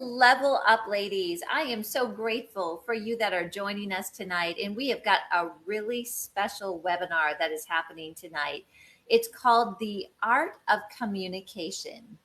Level up, ladies. I am so grateful for you that are joining us tonight. And we have got a really special webinar that is happening tonight. It's called The Art of Communication.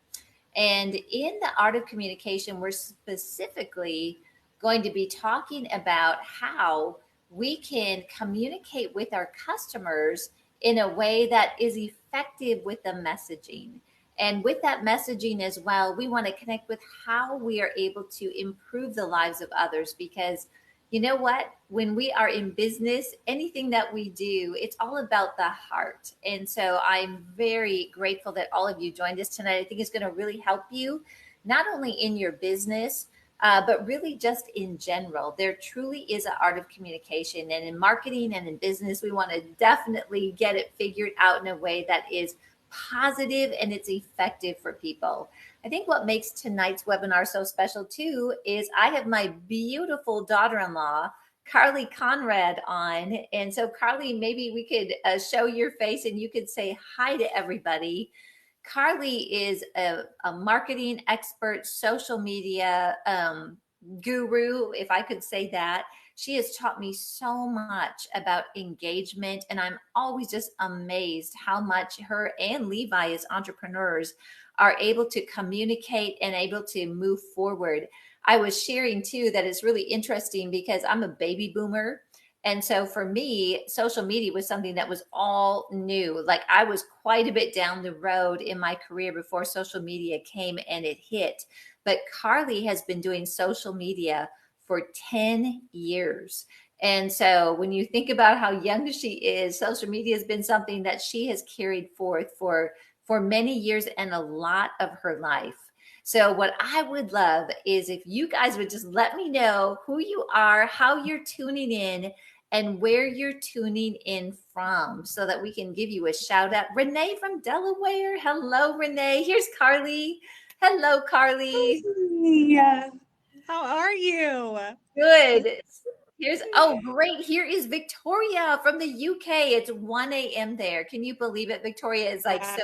And in the art of communication, we're specifically going to be talking about how we can communicate with our customers in a way that is effective with the messaging. And with that messaging as well, we want to connect with how we are able to improve the lives of others because you know what? When we are in business, anything that we do, it's all about the heart. And so I'm very grateful that all of you joined us tonight. I think it's going to really help you, not only in your business, but really just in general. There truly is an art of communication. And in marketing and in business, we want to definitely get it figured out in a way that is positive and it's effective for people. I think what makes tonight's webinar so special too is I have my beautiful daughter-in-law, Carly Conrad, on. And so, Carly, maybe we could show your face and you could say hi to everybody. Carly is a marketing expert, social media guru, if I could say that. She has taught me so much about engagement, and I'm always just amazed how much her and Levi, as entrepreneurs, are able to communicate and able to move forward. I was sharing too that it's really interesting because I'm a baby boomer. And so for me, social media was something that was all new. Like I was quite a bit down the road in my career before social media came and it hit. But Carly has been doing social media for 10 years. And so when you think about how young she is, social media has been something that she has carried forth for many years and a lot of her life. So what I would love is if you guys would just let me know who you are, how you're tuning in, and where you're tuning in from so that we can give you a shout out. Renee from Delaware. Hello, Renee. Here's Carly. Hello, Carly. Yeah. How are you? Good. Oh, great. Here is Victoria from the UK. It's 1 a.m. there. Can you believe it? Victoria is like so.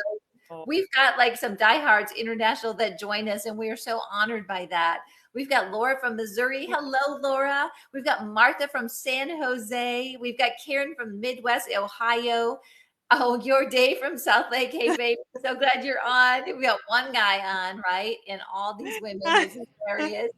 Wow. We've got like some diehards international that join us, and we are so honored by that. We've got Laura from Missouri. Hello, Laura. We've got Martha from San Jose. We've got Karen from Midwest Ohio. Oh, your day from South Lake. Hey, baby. So glad you're on. We got one guy on, right? And all these women. It's hilarious.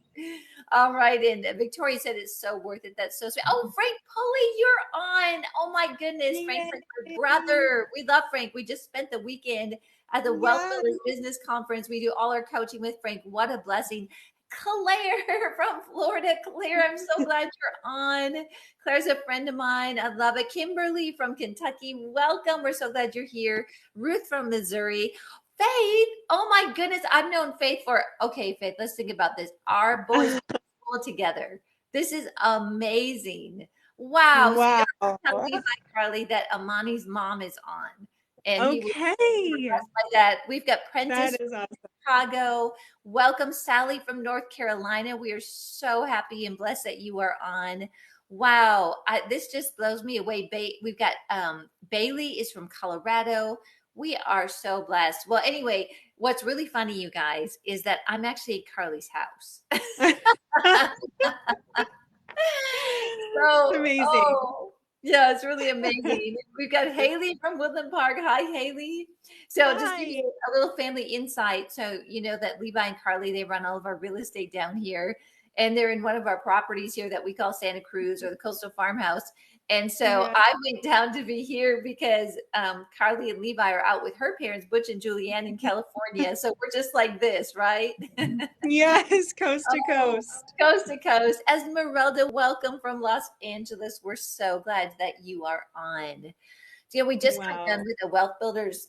All right. And Victoria said it's so worth it. That's so sweet. Oh, Frank Pulley, you're on. Oh, my goodness. Frank's like my Yay. brother. We love Frank. We just spent the weekend at the Wealth Yes. Builders Business Conference. We do all our coaching with Frank. What a blessing. Claire from Florida. Claire, I'm so glad you're on. Claire's a friend of mine. I love it. Kimberly from Kentucky. Welcome. We're so glad you're here. Ruth from Missouri. Faith. Oh my goodness. I've known Faith for, okay, Faith, let's think about this. Our boys all together. This is amazing. Wow. So Wow. you're telling me, Carly, that Amani's mom is on. And he was Okay. impressed by that. We've got Prentice That is awesome. from Chicago. Welcome, Sally from North Carolina. We are so happy and blessed that you are on. Wow, this just blows me away. We've got Bailey is from Colorado. We are so blessed. Well, anyway, what's really funny, you guys, is that I'm actually at Carly's house. So, Amazing. oh, yeah, it's really amazing. We've got Haley from Woodland Park. Hi, Haley. So, just give Hi. you a little family insight. So, you know that Levi and Carly, they run all of our real estate down here, and they're in one of our properties here that we call Santa Cruz or the Coastal Farmhouse. And so Yeah. I went down to be here because Carly and Levi are out with her parents, Butch and Julianne, in California. So we're just like this, right? Yes, coast to Oh, coast. coast to coast. Esmeralda, welcome from Los Angeles. We're so glad that you are on. So, yeah, we just got done Wow. with the Wealth Builders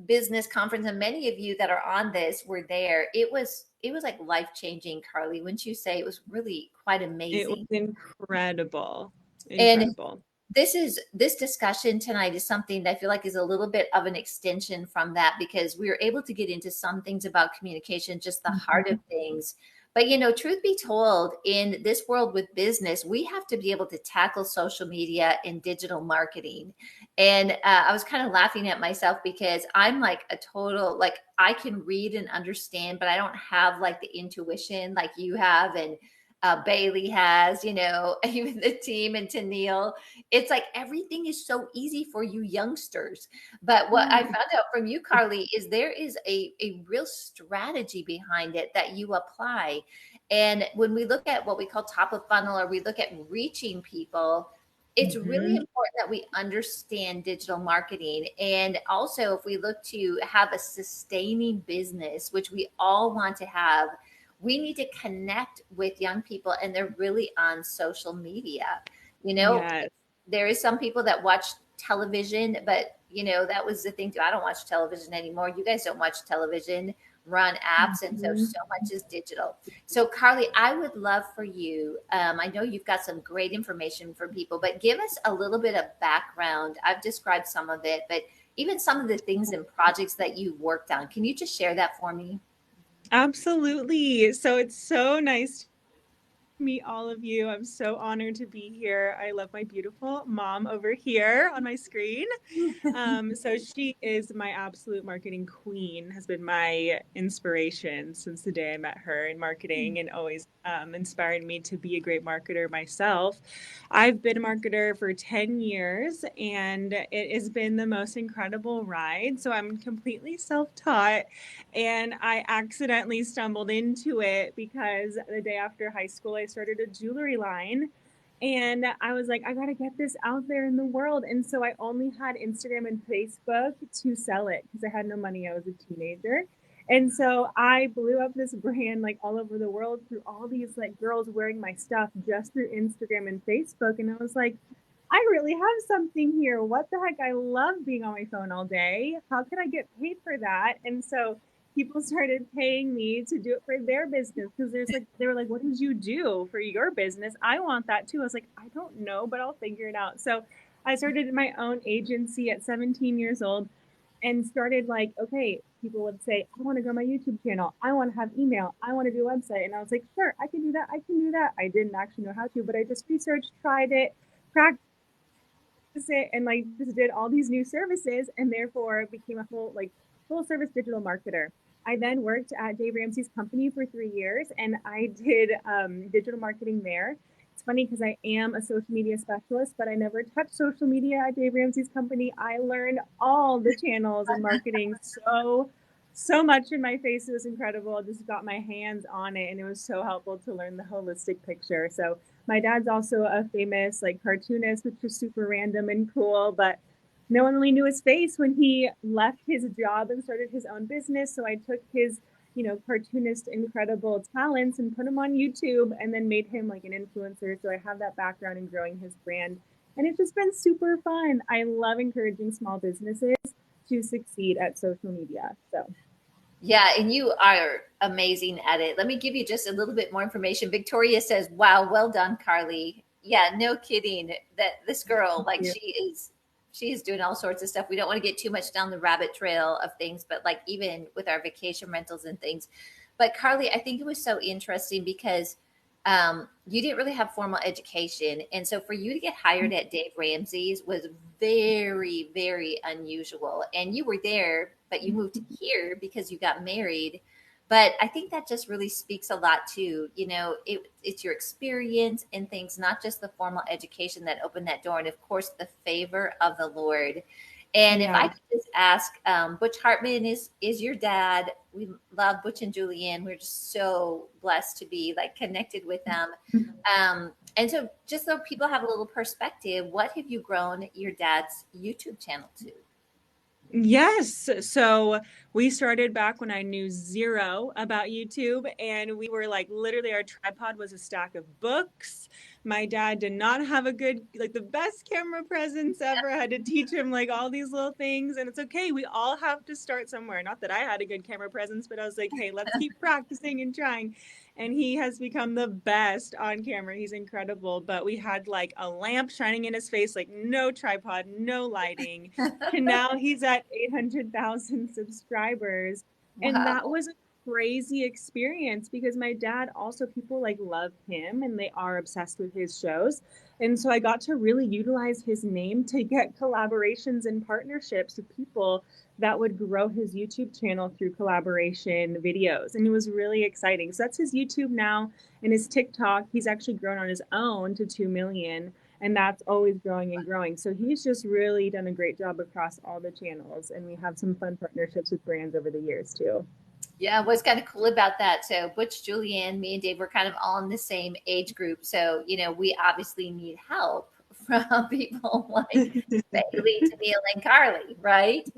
Business Conference, and many of you that are on this were there. It was like life changing, Carly. Wouldn't you say it was really quite It was amazing? incredible. And Incredible. this discussion tonight is something that I feel like is a little bit of an extension from that because we were able to get into some things about communication, just the heart of Mhm. things. But truth be told, in this world with business, we have to be able to tackle social media and digital marketing. And I was kind of laughing at myself because I'm like a total, like, I can read and understand, but I don't have like the intuition like you have. And Bailey has, even the team, and Tennille. It's like everything is so easy for you youngsters. But what I found out from you, Carly, is there is a real strategy behind it that you apply. And when we look at what we call top of funnel, or we look at reaching people, it's really Mhm. important that we understand digital marketing. And also, if we look to have a sustaining business, which we all want to have, we need to connect with young people, and they're really on social media. You know, Yes. there is some people that watch television, but that was the thing too. I don't watch television anymore. You guys don't watch television, run apps, and so Mhm. so much is digital. So Carly, I would love for you. I know you've got some great information for people, but give us a little bit of background. I've described some of it, but even some of the things and projects that you worked on. Can you just share that for me? Absolutely. So it's so nice to meet all of you. I'm so honored to be here. I love my beautiful mom over here on my screen. So she is my absolute marketing queen, has been my inspiration since the day I met her in marketing, and always inspired me to be a great marketer myself. I've been a marketer for 10 years, and it has been the most incredible ride. So I'm completely self-taught, and I accidentally stumbled into it because the day after high school, I started a jewelry line. And I was like, I gotta get this out there in the world. And so I only had Instagram and Facebook to sell it because I had no money. I was a teenager. And so I blew up this brand like all over the world through all these like girls wearing my stuff just through Instagram and Facebook. And I was like, I really have something here. What the heck? I love being on my phone all day. How can I get paid for that? And so people started paying me to do it for their business because they were like, what did you do for your business? I want that too. I was like, I don't know, but I'll figure it out. So I started my own agency at 17 years old and started like, okay, people would say, I want to grow my YouTube channel. I want to have email. I want to do a website. And I was like, sure, I can do that. I can do that. I didn't actually know how to, but I just researched, tried it, practiced it, and like just did all these new services, and therefore became a full service digital marketer. I then worked at Dave Ramsey's company for 3 years, and I did digital marketing there. It's funny because I am a social media specialist, but I never touched social media at Dave Ramsey's company. I learned all the channels and marketing so much in my face. It was incredible. I just got my hands on it, and it was so helpful to learn the holistic picture. So my dad's also a famous like cartoonist, which was super random and cool, but no one really knew his face when he left his job and started his own business. So I took his, cartoonist incredible talents and put him on YouTube and then made him like an influencer. So I have that background in growing his brand. And it's just been super fun. I love encouraging small businesses to succeed at social media. So Yeah, and you are amazing at it. Let me give you just a little bit more information. Victoria says, "Wow, well done, Carly." Yeah, no kidding. That this girl, thank like, you. she is doing all sorts of stuff. We don't want to get too much down the rabbit trail of things, but like even with our vacation rentals and things. But Carly, I think it was so interesting because you didn't really have formal education, and so for you to get hired at Dave Ramsey's was very, very unusual. And you were there, but you moved here because you got married. But I think that just really speaks a lot to, it's your experience and things, not just the formal education that opened that door. And of course, the favor of the Lord. And if I Yeah. could just ask, Butch Hartman is your dad. We love Butch and Julianne. We're just so blessed to be like connected with them. And so, just so people have a little perspective, what have you grown your dad's YouTube channel to? Yes. So we started back when I knew zero about YouTube, and we were like literally our tripod was a stack of books. My dad did not have a good, like the best camera presence ever. I had to teach him like all these little things, and it's okay. We all have to start somewhere. Not that I had a good camera presence, but I was like, hey, let's keep practicing and trying. And he has become the best on camera. He's incredible. But we had like a lamp shining in his face, like no tripod, no lighting, and now he's at 800,000 subscribers. And Wow. that was a crazy experience because my dad also, people like love him and they are obsessed with his shows. And so I got to really utilize his name to get collaborations and partnerships with people that would grow his YouTube channel through collaboration videos. And it was really exciting. So that's his YouTube now, and his TikTok. He's actually grown on his own to 2 million, and that's always growing and growing. So he's just really done a great job across all the channels, and we have some fun partnerships with brands over the years too. Yeah, what's kind of cool about that? So Butch, Julianne, me and Dave were kind of all in the same age group. So, we obviously need help from people like Bailey, Tennille, and Carly, right?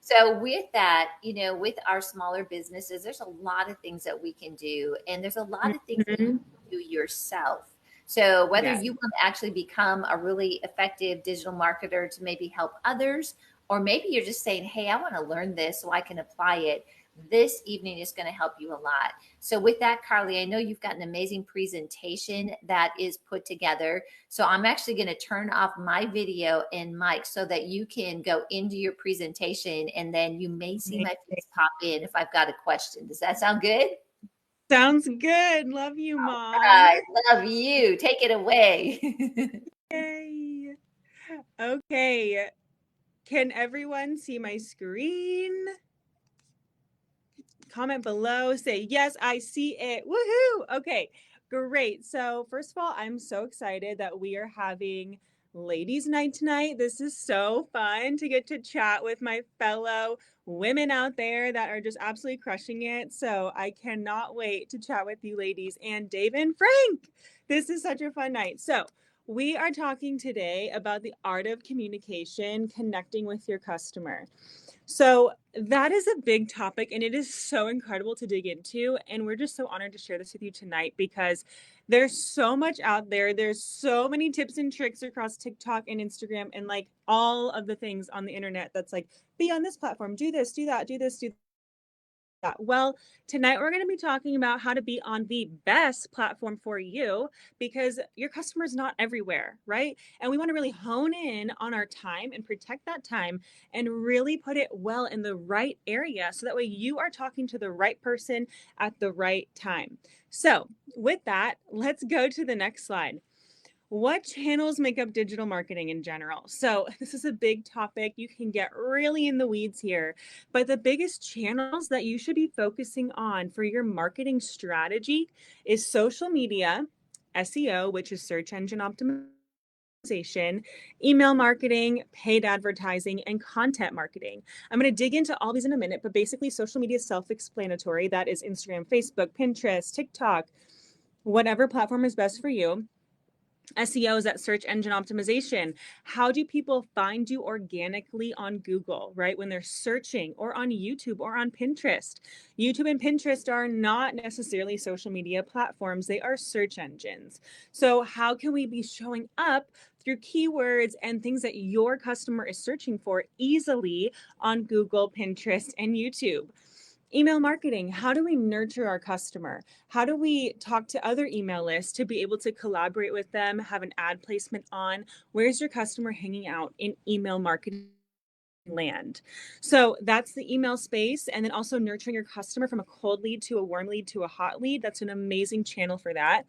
So with that, with our smaller businesses, there's a lot of things that we can do. And there's a lot of things that you Mhm. can do yourself. So whether Yeah. you want to actually become a really effective digital marketer to maybe help others, or maybe you're just saying, hey, I want to learn this so I can apply it, this evening is going to help you a lot. So with that, Carly, I know you've got an amazing presentation that is put together. So I'm actually going to turn off my video and mic so that you can go into your presentation, and then you may see my face pop in if I've got a question. Does that sound good? Sounds good. Love you, Mom. I love you. Take it away. Yay. Okay. Can everyone see my screen? Comment below, say, yes, I see it. Woohoo. Okay, great. So first of all, I'm so excited that we are having ladies night tonight. This is so fun to get to chat with my fellow women out there that are just absolutely crushing it. So I cannot wait to chat with you ladies and Dave and Frank. This is such a fun night. So we are talking today about the art of communication, connecting with your customer. So that is a big topic, and it is so incredible to dig into. And we're just so honored to share this with you tonight because there's so much out there. There's so many tips and tricks across TikTok and Instagram and like all of the things on the internet that's like, be on this platform, do this, do that, do this, do that. Well, tonight we're going to be talking about how to be on the best platform for you because your customer is not everywhere, right? And we want to really hone in on our time and protect that time and really put it well in the right area so that way you are talking to the right person at the right time. So, with that, let's go to the next slide. What channels make up digital marketing in general? So, this is a big topic. You can get really in the weeds here, but the biggest channels that you should be focusing on for your marketing strategy is social media, SEO, which is search engine optimization, email marketing, paid advertising, and content marketing. I'm going to dig into all these in a minute, but basically, social media is self explanatory. That is Instagram, Facebook, Pinterest, TikTok, whatever platform is best for you. SEO is that search engine optimization. How do people find you organically on Google, right? When they're searching, or on YouTube or on Pinterest. YouTube and Pinterest are not necessarily social media platforms, they are search engines. So, how can we be showing up through keywords and things that your customer is searching for easily on Google, Pinterest, and YouTube? Email marketing. How do we nurture our customer? How do we talk to other email lists to be able to collaborate with them, have an ad placement on? Where's your customer hanging out in email marketing land? So that's the email space. And then also nurturing your customer from a cold lead to a warm lead to a hot lead. That's an amazing channel for that.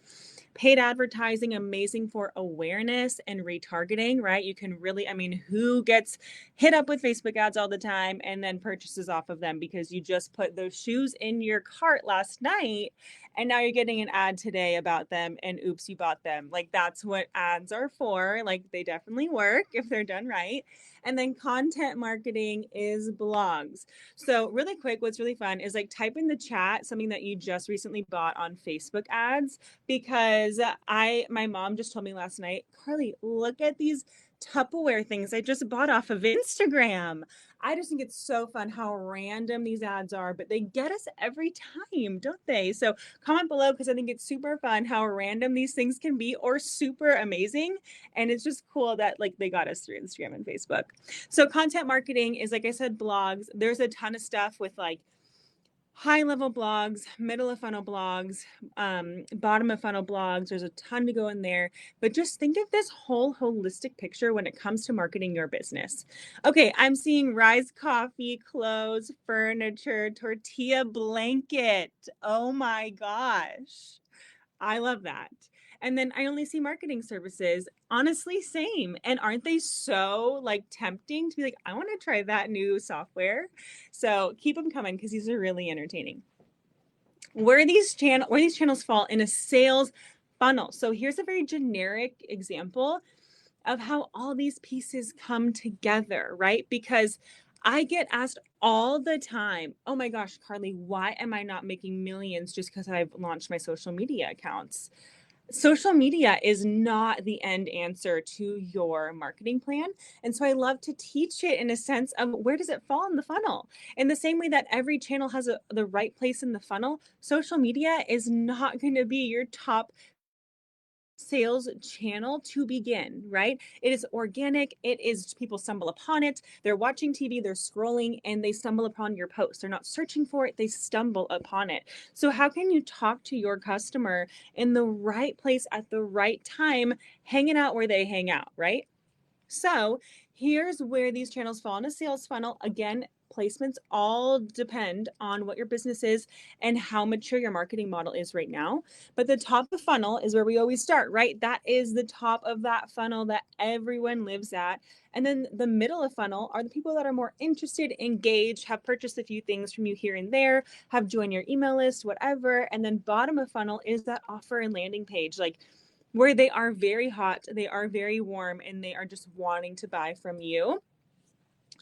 Paid advertising, amazing for awareness and retargeting, right? You can really, who gets hit up with Facebook ads all the time and then purchases off of them because you just put those shoes in your cart last night and now you're getting an ad today about them and oops, you bought them. Like that's what ads are for. Like they definitely work if they're done right. And then content marketing is blogs. So really quick, what's really fun is like type in the chat something that you just recently bought on Facebook ads, because my mom just told me last night, Carly, look at these Tupperware things I just bought off of Instagram. I just think it's so fun how random these ads are, but they get us every time, don't they? So comment below because I think it's super fun how random these things can be or super amazing. And it's just cool that like they got us through Instagram and Facebook. So content marketing is, like I said, blogs. There's a ton of stuff with like high level blogs, middle of funnel blogs, bottom of funnel blogs. There's a ton to go in there, but just think of this whole holistic picture when it comes to marketing your business. Okay, I'm seeing Rise Coffee, clothes, furniture, tortilla blanket. Oh my gosh. I love that. And then I only see marketing services. Honestly, same. And aren't they so like tempting to be like, I want to try that new software? So keep them coming because these are really entertaining. Where these channels fall in a sales funnel. So here's a very generic example of how all these pieces come together, right? Because I get asked all the time, oh my gosh, Carly, why am I not making millions just because I've launched my social media accounts? Social media is not the end answer to your marketing plan. And so I love to teach it in a sense of where does it fall in the funnel? In the same way that every channel has the right place in the funnel, social media is not going to be your top sales channel to begin, right? It is organic. It is people stumble upon it. They're watching TV, they're scrolling, and they stumble upon your post. They're not searching for it, they stumble upon it. So, how can you talk to your customer in the right place at the right time, hanging out where they hang out, right? So here's where these channels fall in a sales funnel. Again, placements all depend on what your business is and how mature your marketing model is right now. But the top of funnel is where we always start, right? That is the top of that funnel that everyone lives at. And then the middle of funnel are the people that are more interested, engaged, have purchased a few things from you here and there, have joined your email list, whatever. And then bottom of funnel is that offer and landing page. Like where they are very hot, they are very warm, and they are just wanting to buy from you.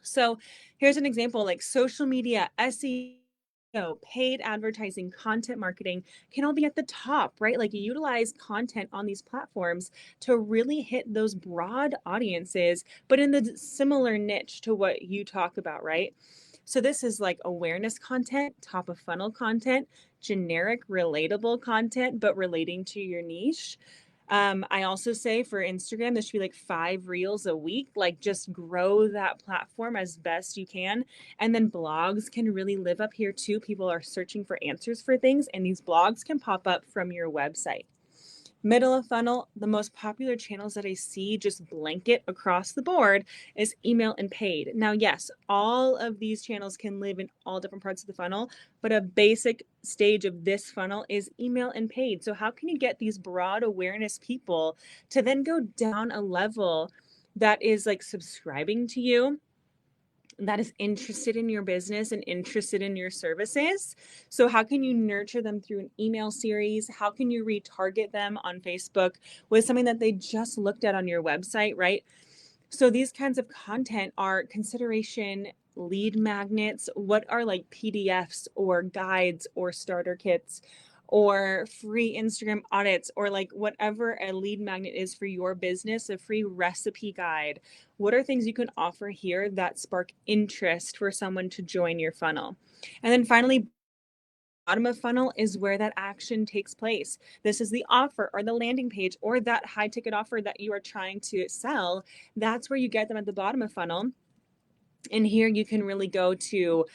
So here's an example like social media, SEO, paid advertising, content marketing can all be at the top, right? Like utilize content on these platforms to really hit those broad audiences, but in the similar niche to what you talk about, right? So this is like awareness content, top of funnel content, generic, relatable content, but relating to your niche. I also say for Instagram, there should be like 5 reels a week. Like just grow that platform as best you can. And then blogs can really live up here too. People are searching for answers for things, and these blogs can pop up from your website. Middle of funnel, the most popular channels that I see just blanket across the board is email and paid. Now, yes, all of these channels can live in all different parts of the funnel, but a basic stage of this funnel is email and paid. So, how can you get these broad awareness people to then go down a level that is like subscribing to you? That is interested in your business and interested in your services. So, how can you nurture them through an email series? How can you retarget them on Facebook with something that they just looked at on your website, right? So, these kinds of content are consideration lead magnets. What are like PDFs or guides or starter kits or free Instagram audits or like whatever a lead magnet is for your business, a free recipe guide? What are things you can offer here that spark interest for someone to join your funnel? And then finally, bottom of funnel is where that action takes place. This is the offer or the landing page or that high ticket offer that you are trying to sell. That's where you get them at the bottom of funnel. And here you can really go to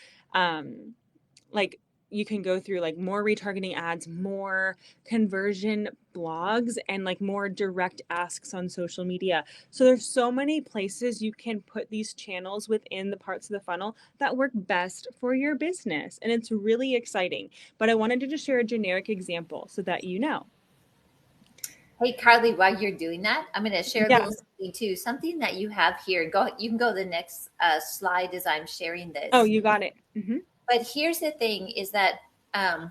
like you can go through like more retargeting ads, more conversion blogs, and like more direct asks on social media. So there's so many places you can put these channels within the parts of the funnel that work best for your business. And it's really exciting. But I wanted to just share a generic example so that you know. Hey, Carly, while you're doing that, I'm going to share a Yeah. little something too. Something that you have here. Go. You can go to the next slide as I'm sharing Oh, this. you got it. Mm-hmm. But here's the thing: is that um,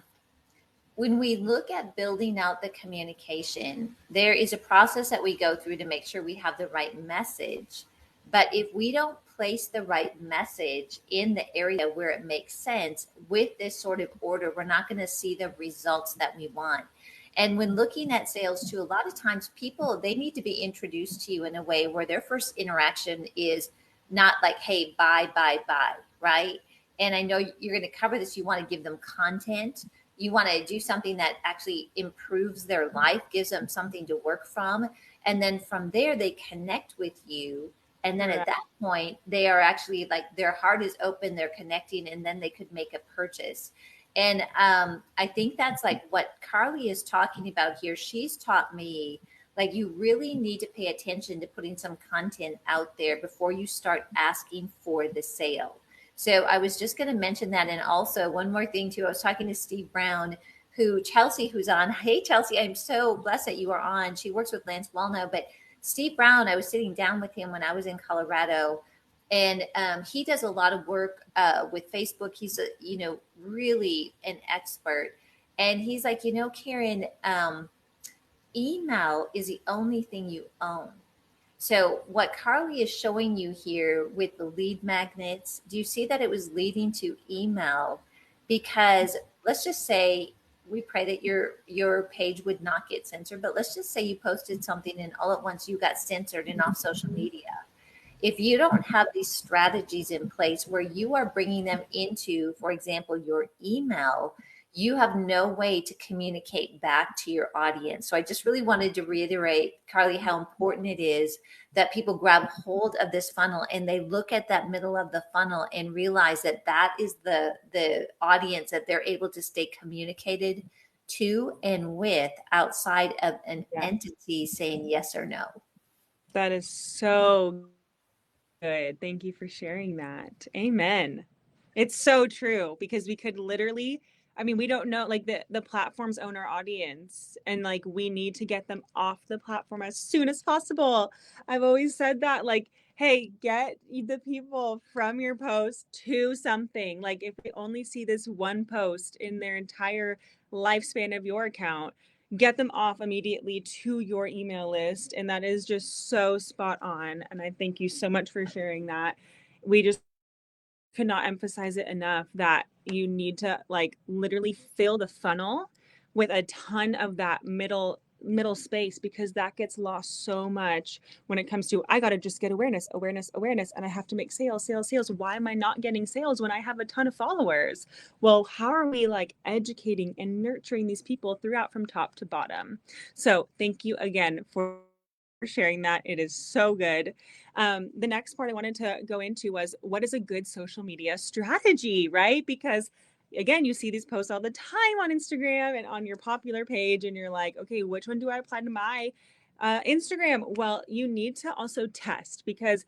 when we look at building out the communication, there is a process that we go through to make sure we have the right message. But if we don't place the right message in the area where it makes sense with this sort of order, we're not going to see the results that we want. And when looking at sales too, a lot of times people they need to be introduced to you in a way where their first interaction is not like, hey, buy, right? And I know you're going to cover this. You want to give them content, you want to do something that actually improves their life, gives them something to work from. And then from there, they connect with you. And then at Correct. that point, they are actually like their heart is open, they're connecting, and then they could make a purchase. And I think that's like what Carly is talking about here. She's taught me like you really need to pay attention to putting some content out there before you start asking for the sale. So I was just going to mention that. And also, one more thing, too. I was talking to Steve Brown, Chelsea, who's on. Hey, Chelsea, I'm so blessed that you are on. She works with Lance Wallno. But Steve Brown, I was sitting down with him when I was in Colorado, and he does a lot of work with Facebook. He's really an expert, and he's like, Karen, email is the only thing you own. So what Carly is showing you here with the lead magnets, do you see that it was leading to email? Because let's just say, we pray that your page would not get censored, but let's just say you posted something and all at once you got censored and off social media. If you don't have these strategies in place where you are bringing them into, for example, your email, you have no way to communicate back to your audience. So I just really wanted to reiterate, Carly, how important it is that people grab hold of this funnel and they look at that middle of the funnel and realize that that is the audience that they're able to stay communicated to and with outside of an Yeah. entity saying yes or no. That is so good. Thank you for sharing that. Amen. It's so true because we could literally, I mean, we don't know, like the platforms own our audience and like we need to get them off the platform as soon as possible. I've always said that, like, hey, get the people from your post to something. Like if they only see this one post in their entire lifespan of your account, get them off immediately to your email list. And that is just so spot on. And I thank you so much for sharing that. We just could not emphasize it enough that you need to like literally fill the funnel with a ton of that middle space, because that gets lost so much when it comes to I got to just get awareness, and I have to make sales. Why am I not getting sales when I have a ton of followers? Well, how are we like educating and nurturing these people throughout from top to bottom? So thank you again for sharing that. It is so good. The next part I wanted to go into was what is a good social media strategy, right? Because again, you see these posts all the time on Instagram and on your popular page, and you're like, okay, which one do I apply to my Instagram? Well, you need to also test, because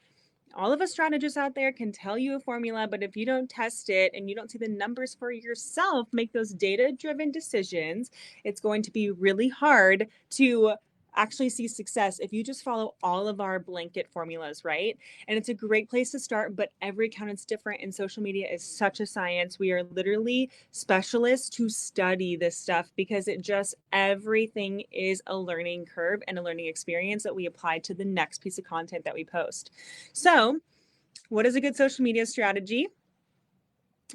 all of us strategists out there can tell you a formula, but if you don't test it and you don't see the numbers for yourself, make those data driven decisions, it's going to be really hard to actually see success if you just follow all of our blanket formulas, right? And it's a great place to start, but every account is different, and social media is such a science. We are literally specialists to study this stuff because everything is a learning curve and a learning experience that we apply to the next piece of content that we post. So, what is a good social media strategy?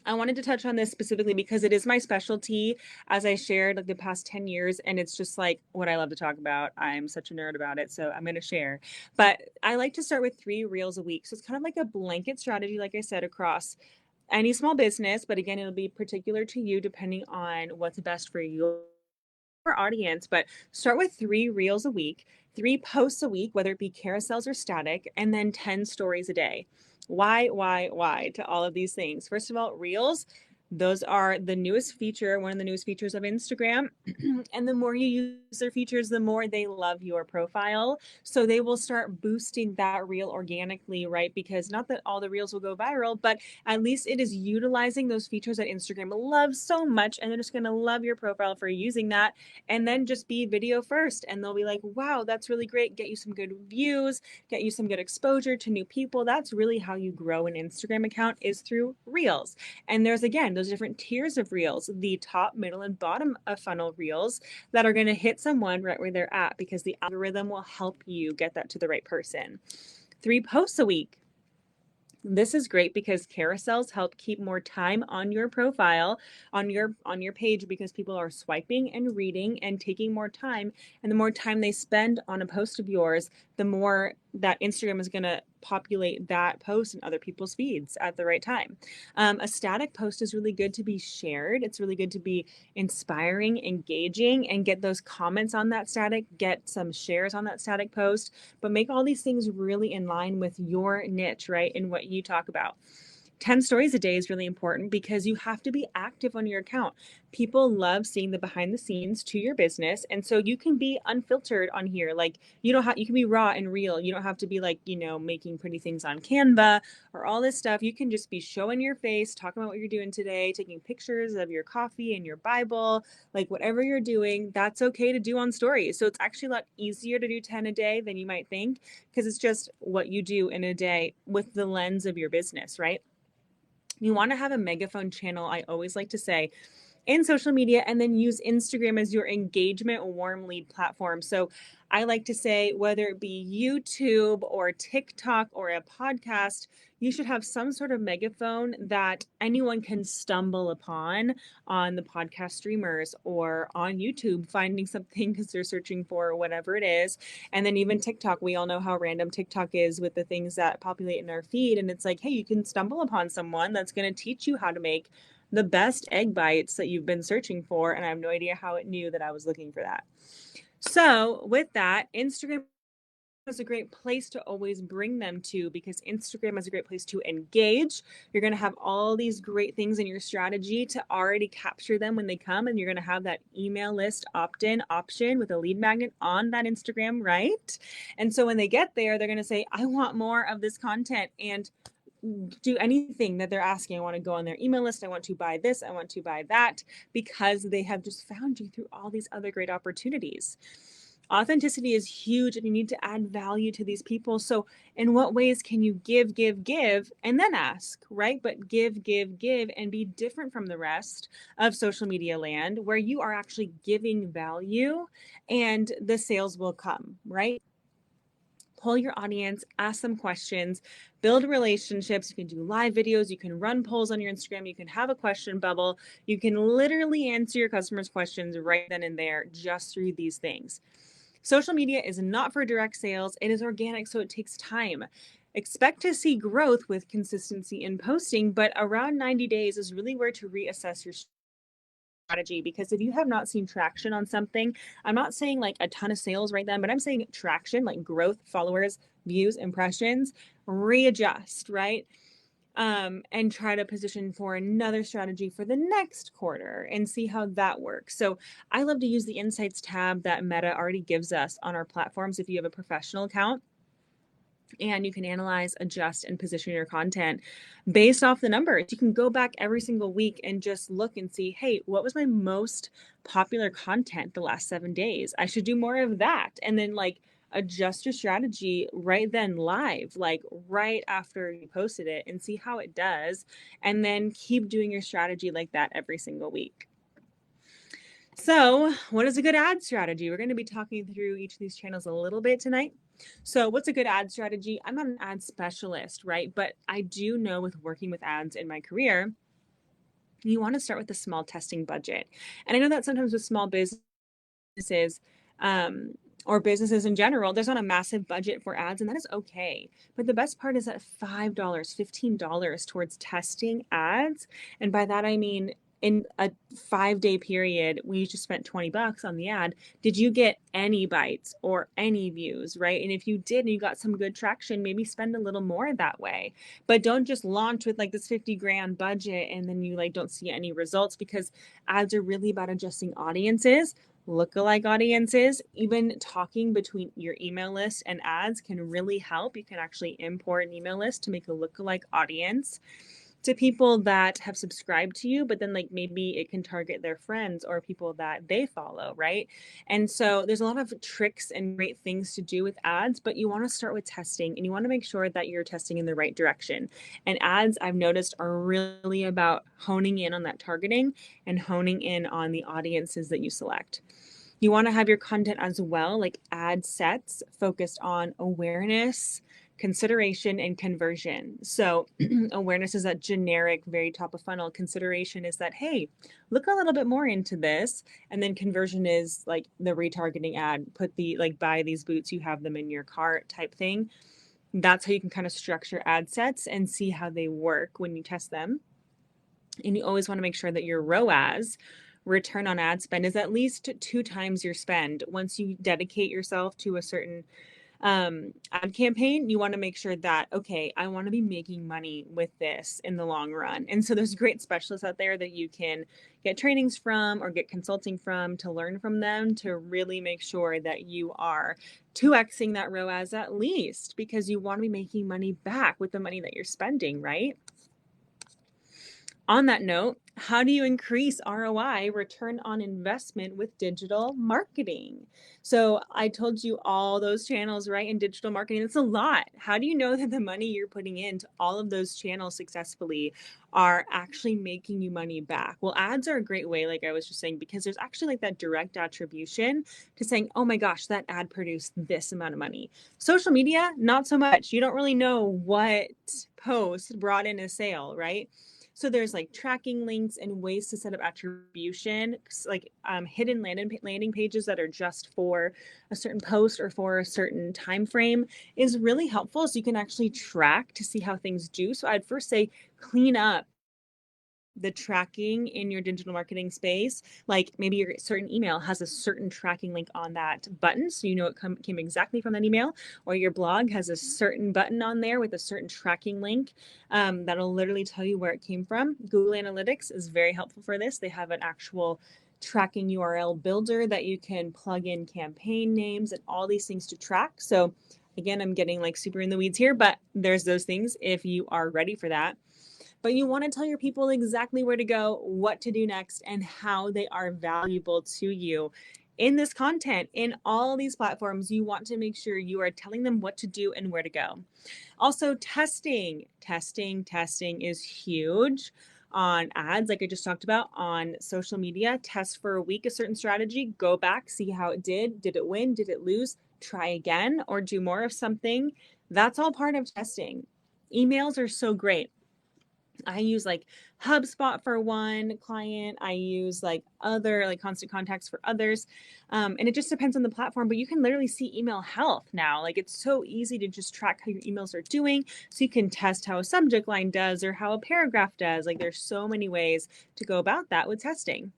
I wanted to touch on this specifically because it is my specialty, as I shared like the past 10 years, and it's just like what I love to talk about. I'm such a nerd about it, so I'm going to share. But I like to start with 3 reels a week. So it's kind of like a blanket strategy, like I said, across any small business. But again, it'll be particular to you depending on what's best for your audience. But start with 3 reels a week, 3 posts a week, whether it be carousels or static, and then 10 stories a day. Why to all of these things? First of all, reels, those are the newest feature, one of the newest features of Instagram. And the more you use their features, the more they love your profile. So they will start boosting that reel organically, right? Because not that all the reels will go viral, but at least it is utilizing those features that Instagram loves so much. And they're just going to love your profile for using that. And then just be video first. And they'll be like, wow, that's really great. Get you some good views, get you some good exposure to new people. That's really how you grow an Instagram account, is through reels. And there's, again, those different tiers of reels, the top, middle, and bottom of funnel reels that are going to hit someone right where they're at, because the algorithm will help you get that to the right person. 3 posts a week. This is great because carousels help keep more time on your profile, on your page, because people are swiping and reading and taking more time. And the more time they spend on a post of yours, the more that Instagram is going to populate that post in other people's feeds at the right time. A static post is really good to be shared. It's really good to be inspiring, engaging, and get those comments on that static, get some shares on that static post, but make all these things really in line with your niche, right? And what you talk about. 10 stories a day is really important because you have to be active on your account. People love seeing the behind the scenes to your business. And so you can be unfiltered on here. Like you can be raw and real. You don't have to be like, making pretty things on Canva or all this stuff. You can just be showing your face, talking about what you're doing today, taking pictures of your coffee and your Bible, like whatever you're doing, that's okay to do on stories. So it's actually a lot easier to do 10 a day than you might think because it's just what you do in a day with the lens of your business, right? You want to have a megaphone channel, I always like to say, in social media, and then use Instagram as your engagement warm lead platform. So I like to say, whether it be YouTube or TikTok or a podcast, you should have some sort of megaphone that anyone can stumble upon on the podcast streamers or on YouTube, finding something because they're searching for whatever it is. And then even TikTok, we all know how random TikTok is with the things that populate in our feed. And it's like, hey, you can stumble upon someone that's going to teach you how to make the best egg bites that you've been searching for. And I have no idea how it knew that I was looking for that. So with that, Instagram is a great place to always bring them to because Instagram is a great place to engage. You're going to have all these great things in your strategy to already capture them when they come. And you're going to have that email list opt-in option with a lead magnet on that Instagram, right? And so when they get there, they're going to say, I want more of this content. And do anything that they're asking. I want to go on their email list. I want to buy this. I want to buy that because they have just found you through all these other great opportunities. Authenticity is huge and you need to add value to these people. So in what ways can you give, and then ask, right? But give, and be different from the rest of social media land where you are actually giving value and the sales will come, right? Pull your audience, ask them questions, build relationships. You can do live videos. You can run polls on your Instagram. You can have a question bubble. You can literally answer your customers' questions right then and there just through these things. Social media is not for direct sales. It is organic, so it takes time. Expect to see growth with consistency in posting, but around 90 days is really where to reassess your strategy, because if you have not seen traction on something, I'm not saying like a ton of sales right then, but I'm saying traction, like growth, followers, views, impressions, readjust, right? And try to position for another strategy for the next quarter and see how that works. So I love to use the insights tab that Meta already gives us on our platforms if you have a professional account. And you can analyze, adjust, and position your content based off the numbers. You can go back every single week and just look and see, hey, what was my most popular content the last 7 days? I should do more of that. And then adjust your strategy right then live, like right after you posted it, and see how it does. And then keep doing your strategy like that every single week. So what is a good ad strategy? We're going to be talking through each of these channels a little bit tonight. So what's a good ad strategy? I'm not an ad specialist, right? But I do know with working with ads in my career, you want to start with a small testing budget. And I know that sometimes with small businesses, or businesses in general, there's not a massive budget for ads, and that is okay. But the best part is that $5, $15 towards testing ads. And by that, I mean, in a 5-day period, we just spent $20 on the ad. Did you get any bites or any views, right? And if you did and you got some good traction, maybe spend a little more that way. But don't just launch with like this 50 grand budget and then you don't see any results, because ads are really about adjusting audiences, lookalike audiences. Even talking between your email list and ads can really help. You can actually import an email list to make a lookalike audience to people that have subscribed to you, but then maybe it can target their friends or people that they follow, right? And so there's a lot of tricks and great things to do with ads, but you want to start with testing and you want to make sure that you're testing in the right direction. And ads, I've noticed, are really about honing in on that targeting and honing in on the audiences that you select. You want to have your content as well, like ad sets focused on awareness, consideration, and conversion. So awareness is that generic, very top of funnel. Consideration is that, hey, look a little bit more into this. And then conversion is like the retargeting ad, put the buy these boots, you have them in your cart type thing. That's how you can kind of structure ad sets and see how they work when you test them. And you always want to make sure that your ROAS, return on ad spend, is at least 2 times your spend. Once you dedicate yourself to a certain ad campaign, you want to make sure that, okay, I want to be making money with this in the long run. And so there's great specialists out there that you can get trainings from or get consulting from to learn from them to really make sure that you are 2xing that ROAS at least, because you want to be making money back with the money that you're spending, right? On that note, how do you increase ROI, return on investment, with digital marketing? So I told you all those channels, right? In digital marketing, it's a lot. How do you know that the money you're putting into all of those channels successfully are actually making you money back? Well, ads are a great way, like I was just saying, because there's actually like that direct attribution to saying, oh my gosh, that ad produced this amount of money. Social media, not so much. You don't really know what post brought in a sale, right? So there's like tracking links and ways to set up attribution, like hidden landing pages that are just for a certain post or for a certain time frame is really helpful. So you can actually track to see how things do. So I'd first say clean up the tracking in your digital marketing space. Like maybe your certain email has a certain tracking link on that button, so you know it came exactly from that email, or your blog has a certain button on there with a certain tracking link that'll literally tell you where it came from. Google Analytics is very helpful for this. They have an actual tracking URL builder that you can plug in campaign names and all these things to track. So again, I'm getting like super in the weeds here, but there's those things if you are ready for that. But you want to tell your people exactly where to go, what to do next, and how they are valuable to you. In this content, in all these platforms, you want to make sure you are telling them what to do and where to go. Also, testing is huge on ads, like I just talked about. On social media, test for a week a certain strategy, go back, see how it did. Did it win? Did it lose? Try again or do more of something. That's all part of testing. Emails are so great. I use like HubSpot for one client. I use like other like Constant Contacts for others. And it just depends on the platform, but you can literally see email health now. Like it's so easy to just track how your emails are doing. So you can test how a subject line does or how a paragraph does. Like there's so many ways to go about that with testing.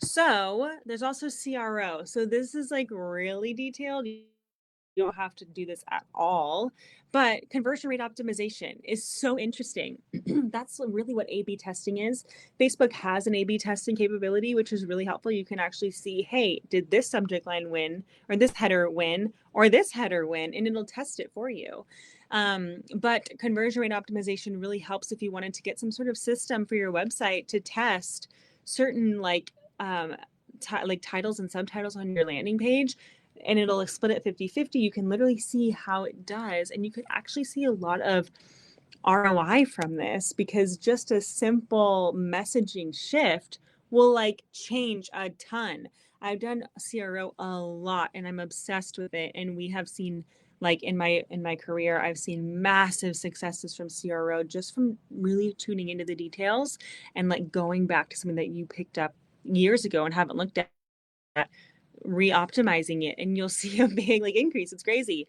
So there's also CRO. So this is like really detailed. You don't have to do this at all. But conversion rate optimization is so interesting. That's really what A/B testing is. Facebook has an A/B testing capability, which is really helpful. You can actually see, hey, did this subject line win, or this header win, or this header win, and it'll test it for you. But conversion rate optimization really helps if you wanted to get some sort of system for your website to test certain like titles and subtitles on your landing page, and it'll split it 50-50. You can literally see how it does, and you could actually see a lot of ROI from this, because just a simple messaging shift will like change a ton. I've done CRO a lot and I'm obsessed with it, and we have seen, like in my career, I've seen massive successes from CRO just from really tuning into the details and like going back to something that you picked up years ago and haven't looked at, re-optimizing it, and you'll see a big like increase. It's crazy.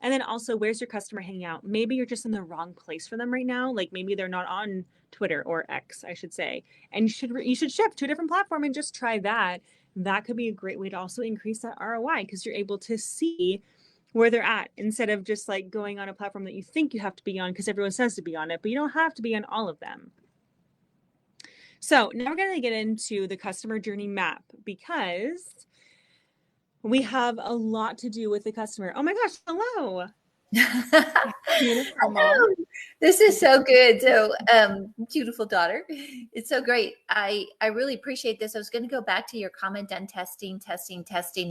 And then also, where's your customer hanging out? Maybe you're just in the wrong place for them right now. Like maybe they're not on Twitter, or X, I should say. And you should shift to a different platform and just try that. That could be a great way to also increase that ROI, because you're able to see where they're at instead of just like going on a platform that you think you have to be on because everyone says to be on it, but you don't have to be on all of them. So now we're going to get into the customer journey map, because we have a lot to do with the customer. Oh my gosh, hello. Beautiful mom. This is so good. So, beautiful daughter. It's so great. I really appreciate this. I was going to go back to your comment on testing,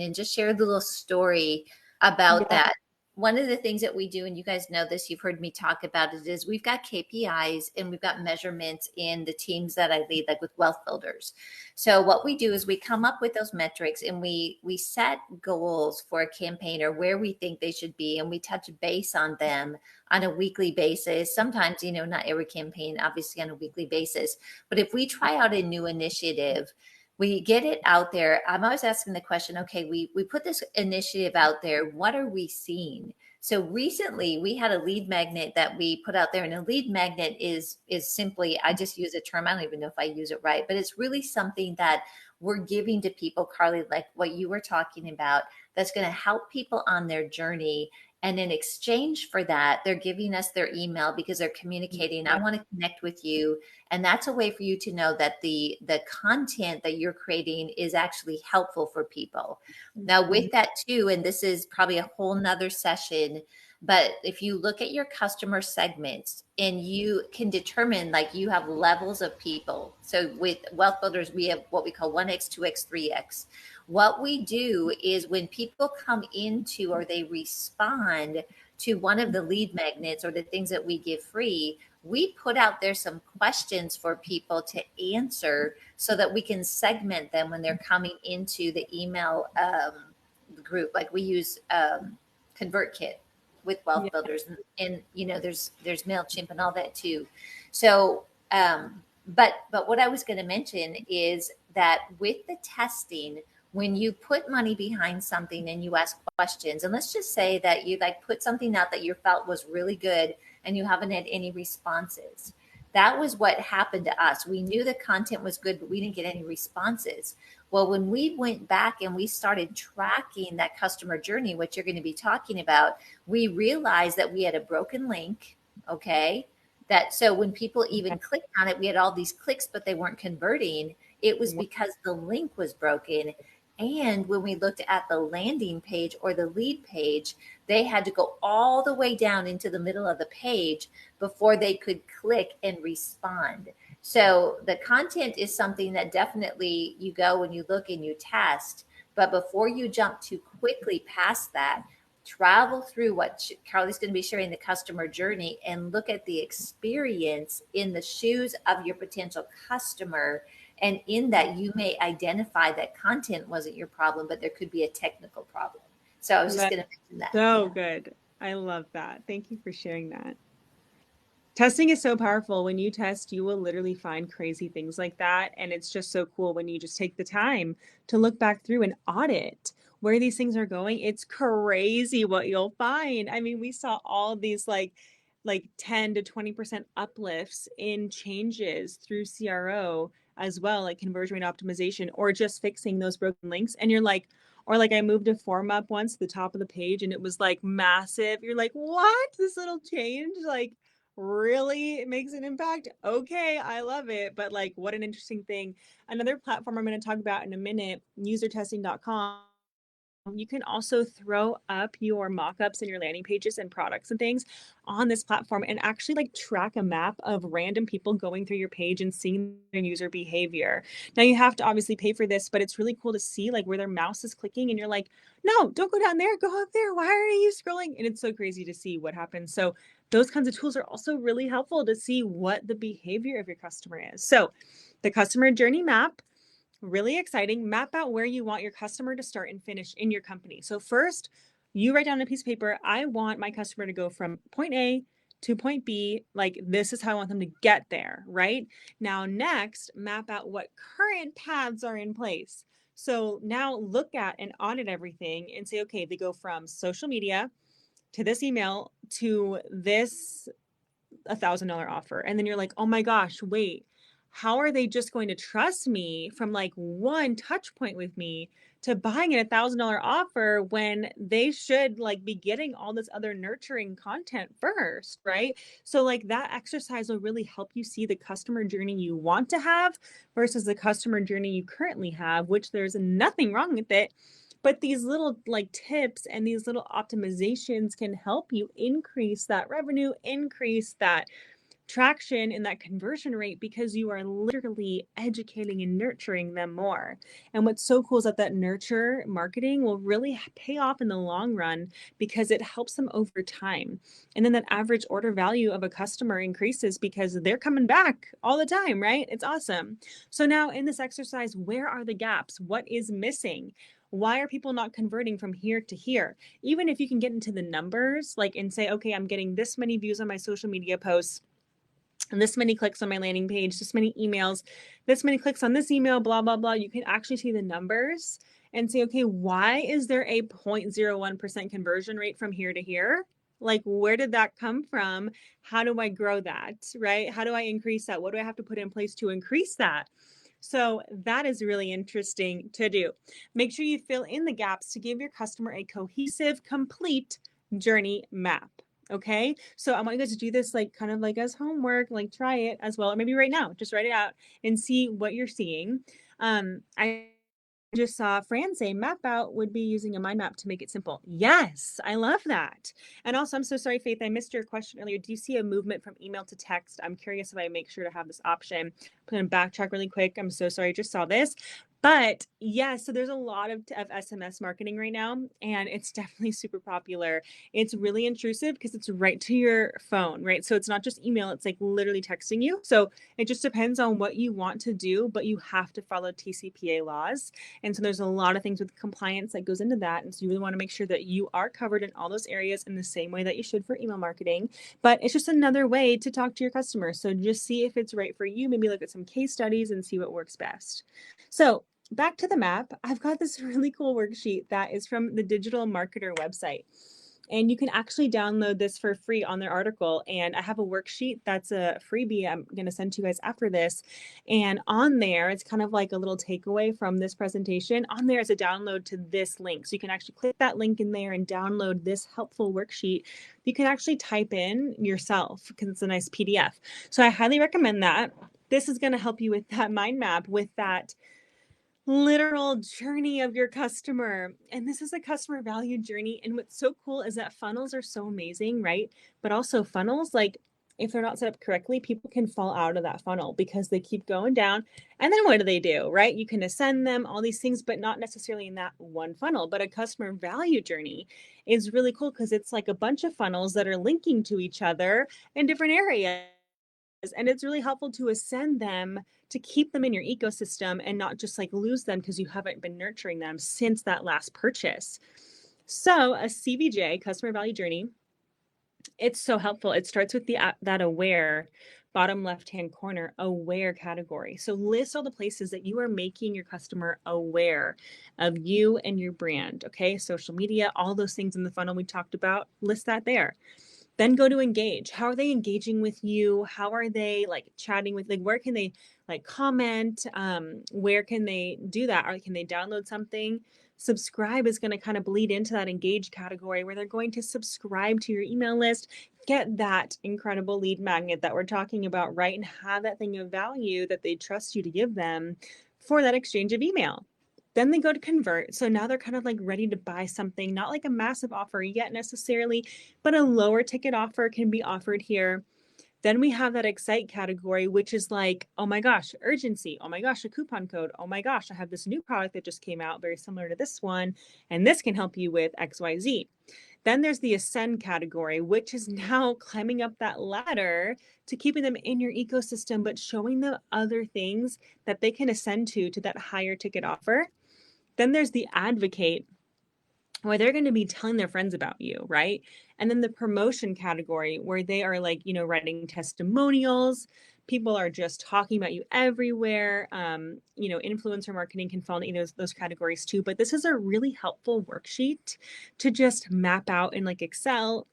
and just share a little story about that. One of the things that we do, and you guys know this, you've heard me talk about it, is we've got KPIs and we've got measurements in the teams that I lead, like with Wealth Builders. So what we do is we come up with those metrics, and we set goals for a campaigner where we think they should be, and we touch base on them on a weekly basis. Sometimes, not every campaign, obviously on a weekly basis, but if we try out a new initiative, we get it out there. I'm always asking the question, okay, we put this initiative out there. What are we seeing? So recently we had a lead magnet that we put out there, and a lead magnet is simply, I just use a term. I don't even know if I use it right, but it's really something that we're giving to people, Carly, like what you were talking about, that's going to help people on their journey And in exchange for that, they're giving us their email because they're communicating, I want to connect with you. And that's a way for you to know that the content that you're creating is actually helpful for people. Now, with that too, and this is probably a whole nother session, but if you look at your customer segments and you can determine, like, you have levels of people. So with Wealth Builders, we have what we call 1X, 2X, 3X. What we do is when people come into or they respond to one of the lead magnets or the things that we give free, we put out there some questions for people to answer so that we can segment them when they're coming into the email group. Like we use ConvertKit with Wealth Builders, and there's MailChimp and all that too. So but what I was going to mention is that with the testing, when you put money behind something and you ask questions, and let's just say that you like put something out that you felt was really good and you haven't had any responses. That was what happened to us. We knew the content was good, but we didn't get any responses. Well, when we went back and we started tracking that customer journey, which you're going to be talking about, we realized that we had a broken link. Okay. That so when people even clicked on it, we had all these clicks, but they weren't converting. It was because the link was broken. And when we looked at the landing page or the lead page, they had to go all the way down into the middle of the page before they could click and respond. So the content is something that definitely you go and you look and you test. But before you jump too quickly past that, travel through what Carly's going to be sharing, the customer journey, and look at the experience in the shoes of your potential customer. And in that, you may identify that content wasn't your problem, but there could be a technical problem. So I was just going to mention that. So good. I love that. Thank you for sharing that. Testing is so powerful. When you test, you will literally find crazy things like that. And it's just so cool when you just take the time to look back through and audit where these things are going. It's crazy what you'll find. I mean, we saw all these like 10 to 20% uplifts in changes through CRO as well, like conversion rate optimization, or just fixing those broken links. And you're like, or like I moved a form up once to the top of the page and it was like massive. You're like, what? This little change like really makes an impact? Okay, I love it. But like, what an interesting thing. Another platform I'm going to talk about in a minute, usertesting.com. You can also throw up your mock-ups and your landing pages and products and things on this platform and actually like track a map of random people going through your page and seeing their user behavior. Now you have to obviously pay for this, but it's really cool to see like where their mouse is clicking and you're like, no, don't go down there, go up there. Why are you scrolling? And it's so crazy to see what happens. So those kinds of tools are also really helpful to see what the behavior of your customer is. So the customer journey map, really exciting. Map out where you want your customer to start and finish in your company. So first, you write down a piece of paper. I want my customer to go from point A to point B. Like, this is how I want them to get there, right? Now, next, map out what current paths are in place. So now look at and audit everything and say, okay, they go from social media to this email to this $1,000 offer. And then you're like, oh my gosh, wait, how are they just going to trust me from like one touch point with me to buying an $1,000 offer when they should like be getting all this other nurturing content first, right? So like that exercise will really help you see the customer journey you want to have versus the customer journey you currently have, which there's nothing wrong with it. But these little like tips and these little optimizations can help you increase that revenue, increase that traction and that conversion rate because you are literally educating and nurturing them more. And what's so cool is that nurture marketing will really pay off in the long run because it helps them over time. And then that average order value of a customer increases because they're coming back all the time, right? It's awesome. So now in this exercise, where are the gaps? What is missing? Why are people not converting from here to here? Even if you can get into the numbers, like and say, okay, I'm getting this many views on my social media posts and this many clicks on my landing page, this many emails, this many clicks on this email, blah, blah, blah. You can actually see the numbers and say, okay, why is there a 0.01% conversion rate from here to here? Like, where did that come from? How do I grow that, right? How do I increase that? What do I have to put in place to increase that? So that is really interesting to do. Make sure you fill in the gaps to give your customer a cohesive, complete journey map. Okay. So I want you guys to do this like kind of like as homework, like try it as well. Or maybe right now, just write it out and see what you're seeing. I just saw Fran say map out would be using a mind map to make it simple. Yes, I love that. And also, I'm so sorry, Faith, I missed your question earlier. Do you see a movement from email to text? I'm curious if I make sure to have this option. I'm going to backtrack really quick. I'm so sorry, I just saw this. But yeah, so there's a lot of SMS marketing right now, and it's definitely super popular. It's really intrusive because it's right to your phone, right? So it's not just email, it's like literally texting you. So it just depends on what you want to do, but you have to follow TCPA laws. And so there's a lot of things with compliance that goes into that. And so you really want to make sure that you are covered in all those areas in the same way that you should for email marketing. But it's just another way to talk to your customers. So just see if it's right for you. Maybe look at some case studies and see what works best. So back to the map, I've got this really cool worksheet that is from the Digital Marketer website. And you can actually download this for free on their article. And I have a worksheet that's a freebie I'm going to send to you guys after this. And on there, it's kind of like a little takeaway from this presentation. On there is a download to this link. So you can actually click that link in there and download this helpful worksheet. You can actually type in yourself because it's a nice PDF. So I highly recommend that. This is going to help you with that mind map, with that literal journey of your customer. And this is a customer value journey. And what's so cool is that funnels are so amazing, right? But also funnels, like if they're not set up correctly, people can fall out of that funnel because they keep going down. And then what do, right? You can ascend them, all these things, but not necessarily in that one funnel. But a customer value journey is really cool because it's like a bunch of funnels that are linking to each other in different areas. And it's really helpful to ascend them to keep them in your ecosystem and not just like lose them because you haven't been nurturing them since that last purchase. So a CVJ, customer value journey, it's so helpful. It starts with that aware, bottom left-hand corner, aware category. So list all the places that you are making your customer aware of you and your brand. Okay, social media, all those things in the funnel we talked about, list that there. Then go to engage. How are they engaging with you? How are they like chatting with, like, where can they like comment? Where can they do that? Or can they download something? Subscribe is going to kind of bleed into that engage category where they're going to subscribe to your email list, get that incredible lead magnet that we're talking about, right? And have that thing of value that they trust you to give them for that exchange of email. Then they go to convert. So now they're kind of like ready to buy something, not like a massive offer yet necessarily, but a lower ticket offer can be offered here. Then we have that excite category, which is like, oh my gosh, urgency. Oh my gosh, a coupon code. Oh my gosh, I have this new product that just came out, very similar to this one, and this can help you with XYZ. Then there's the ascend category, which is now climbing up that ladder to keeping them in your ecosystem, but showing them other things that they can ascend to that higher ticket offer. Then there's the advocate, where they're going to be telling their friends about you, right? And then the promotion category, where they are like, writing testimonials. People are just talking about you everywhere. Influencer marketing can fall into those categories too. But this is a really helpful worksheet to just map out in like Excel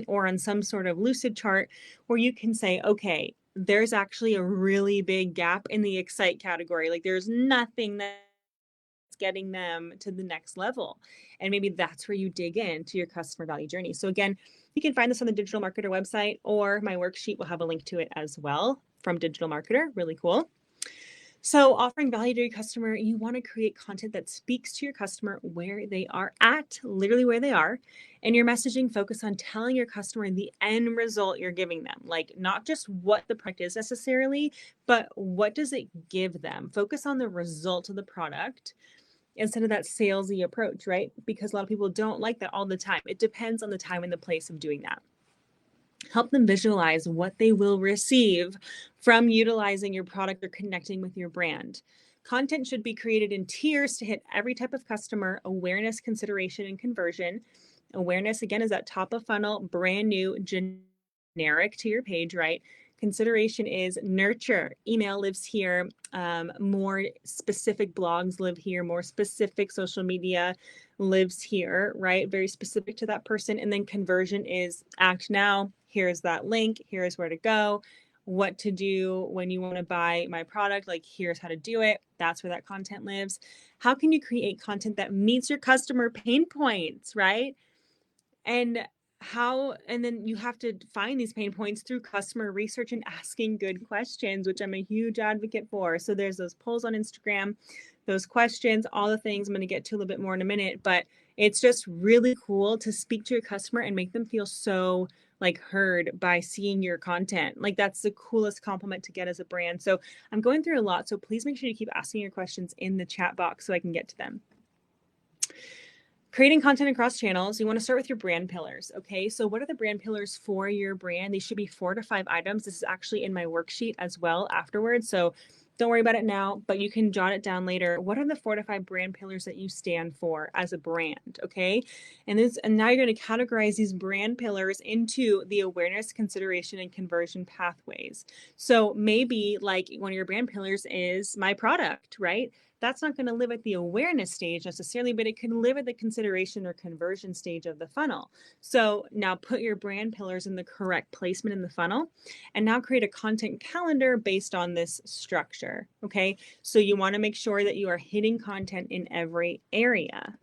or on some sort of Lucid chart where you can say, okay, there's actually a really big gap in the excite category. Like there's nothing that getting them to the next level. And maybe that's where you dig into your customer value journey. So again, you can find this on the Digital Marketer website, or my worksheet will have a link to it as well from Digital Marketer. Really cool. So offering value to your customer, you want to create content that speaks to your customer where they are at, literally where they are. And your messaging focus on telling your customer the end result you're giving them, like not just what the product is necessarily, but what does it give them? Focus on the result of the product instead of that salesy approach, right? Because a lot of people don't like that all the time. It depends on the time and the place of doing that. Help them visualize what they will receive from utilizing your product or connecting with your brand. Content should be created in tiers to hit every type of customer: awareness, consideration, and conversion. Awareness, again, is that top of funnel, brand new, generic to your page, right? Consideration is nurture. Email lives here. More specific blogs live here. More specific social media lives here, right? Very specific to that person. And then conversion is act now. Here's that link. Here's where to go. What to do when you want to buy my product. Like, here's how to do it. That's where that content lives. How can you create content that meets your customer pain points, right? And and then you have to find these pain points through customer research and asking good questions, which I'm a huge advocate for. So there's those polls on Instagram, those questions, all the things I'm going to get to a little bit more in a minute, but it's just really cool to speak to your customer and make them feel so like heard by seeing your content. Like that's the coolest compliment to get as a brand. So I'm going through a lot. So please make sure you keep asking your questions in the chat box so I can get to them. Creating content across channels, you want to start with your brand pillars. Okay, so what are the brand pillars for your brand? They should be 4 to 5 items. This is actually in my worksheet as well afterwards. So don't worry about it now, but you can jot it down later. What are the 4 to 5 brand pillars that you stand for as a brand? Okay, and now you're going to categorize these brand pillars into the awareness, consideration, and conversion pathways. So maybe like one of your brand pillars is my product, right? That's not going to live at the awareness stage necessarily, but it can live at the consideration or conversion stage of the funnel. So now put your brand pillars in the correct placement in the funnel, and now create a content calendar based on this structure. Okay, so you want to make sure that you are hitting content in every area.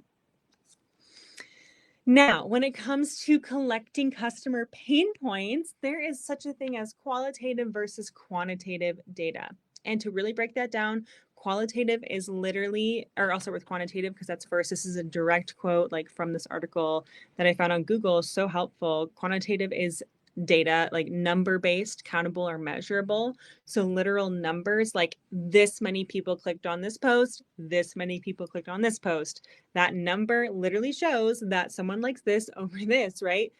Now, when it comes to collecting customer pain points, there is such a thing as qualitative versus quantitative data. And to really break that down, qualitative is literally, or also with quantitative, because that's first, this is a direct quote like from this article that I found on Google, so helpful. Quantitative is data, like number based, countable, or measurable. So literal numbers, like this many people clicked on this post, this many people clicked on this post. That number literally shows that someone likes this over this, right?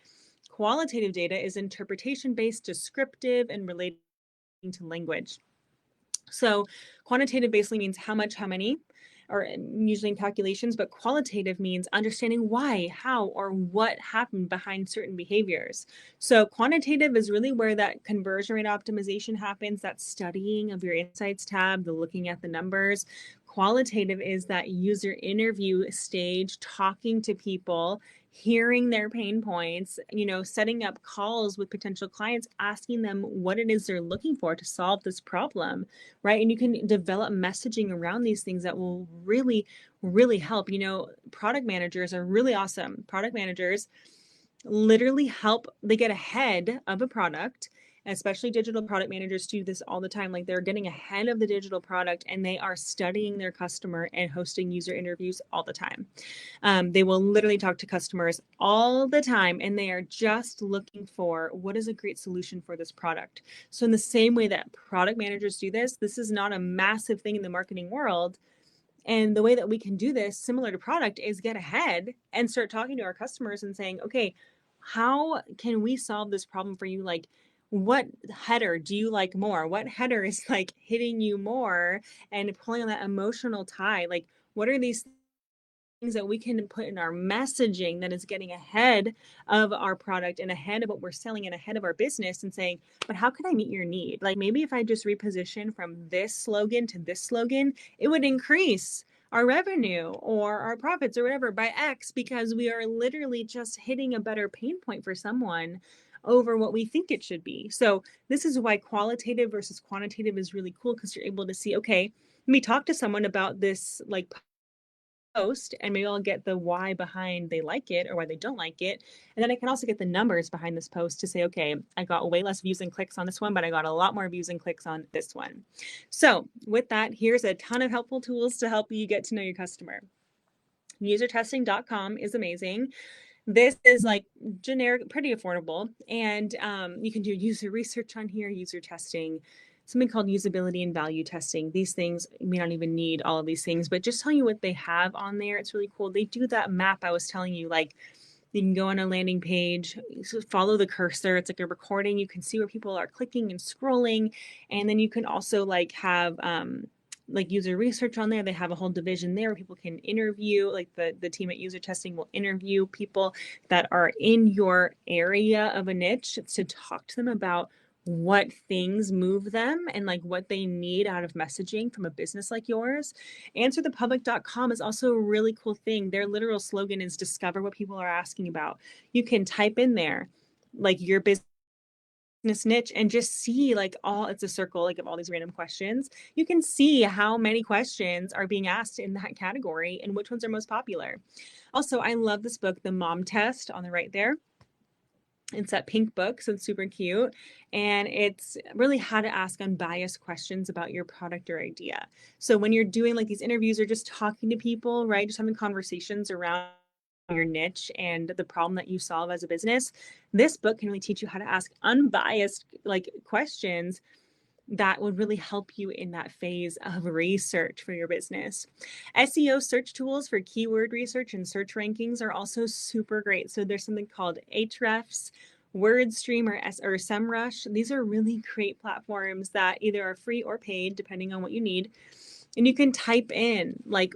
Qualitative data is interpretation based, descriptive, and relating to language. So quantitative basically means how much, how many, or usually in calculations, but qualitative means understanding why, how, or what happened behind certain behaviors. So quantitative is really where that conversion rate optimization happens, that studying of your insights tab, the looking at the numbers. Qualitative is that user interview stage, talking to people, hearing their pain points, setting up calls with potential clients, asking them what it is they're looking for to solve this problem, right? And you can develop messaging around these things that will really, really help. Product managers are really awesome. Product managers literally help, they get ahead of a product. Especially digital product managers do this all the time. Like they're getting ahead of the digital product and they are studying their customer and hosting user interviews all the time. They will literally talk to customers all the time and they are just looking for what is a great solution for this product. So in the same way that product managers do this, this is not a massive thing in the marketing world. And the way that we can do this, similar to product, is get ahead and start talking to our customers and saying, okay, how can we solve this problem for you? Like, what header do you like more? What header is like hitting you more and pulling on that emotional tie? Like, what are these things that we can put in our messaging that is getting ahead of our product and ahead of what we're selling and ahead of our business and saying, but how can I meet your need? Like maybe if I just reposition from this slogan to this slogan, it would increase our revenue or our profits or whatever by X, because we are literally just hitting a better pain point for someone over what we think it should be. So this is why qualitative versus quantitative is really cool, because you're able to see, okay, let me talk to someone about this like post and maybe I'll get the why behind they like it or why they don't like it. And then I can also get the numbers behind this post to say, okay, I got way less views and clicks on this one, but I got a lot more views and clicks on this one. So with that, here's a ton of helpful tools to help you get to know your customer. Usertesting.com is amazing. This is like generic, pretty affordable. And you can do user research on here, user testing, something called usability and value testing. These things, you may not even need all of these things, but just telling you what they have on there. It's really cool. They do that map I was telling you, like you can go on a landing page, follow the cursor. It's like a recording. You can see where people are clicking and scrolling. And then you can also like have like user research on there. They have a whole division there where people can interview, like the team at User Testing will interview people that are in your area of a niche to talk to them about what things move them and like what they need out of messaging from a business like yours. Answerthepublic.com is also a really cool thing. Their literal slogan is discover what people are asking about. You can type in there like your business niche and just see like it's a circle like of all these random questions. You can see how many questions are being asked in that category and which ones are most popular. Also, I love this book, The Mom Test, on the right there. It's that pink book, so it's super cute. And it's really how to ask unbiased questions about your product or idea. So when you're doing like these interviews or just talking to people, right, just having conversations around your niche and the problem that you solve as a business, this book can really teach you how to ask unbiased like questions that would really help you in that phase of research for your business. SEO search tools for keyword research and search rankings are also super great. So there's something called Ahrefs, WordStream, or SEMrush. These are really great platforms that either are free or paid, depending on what you need. And you can type in like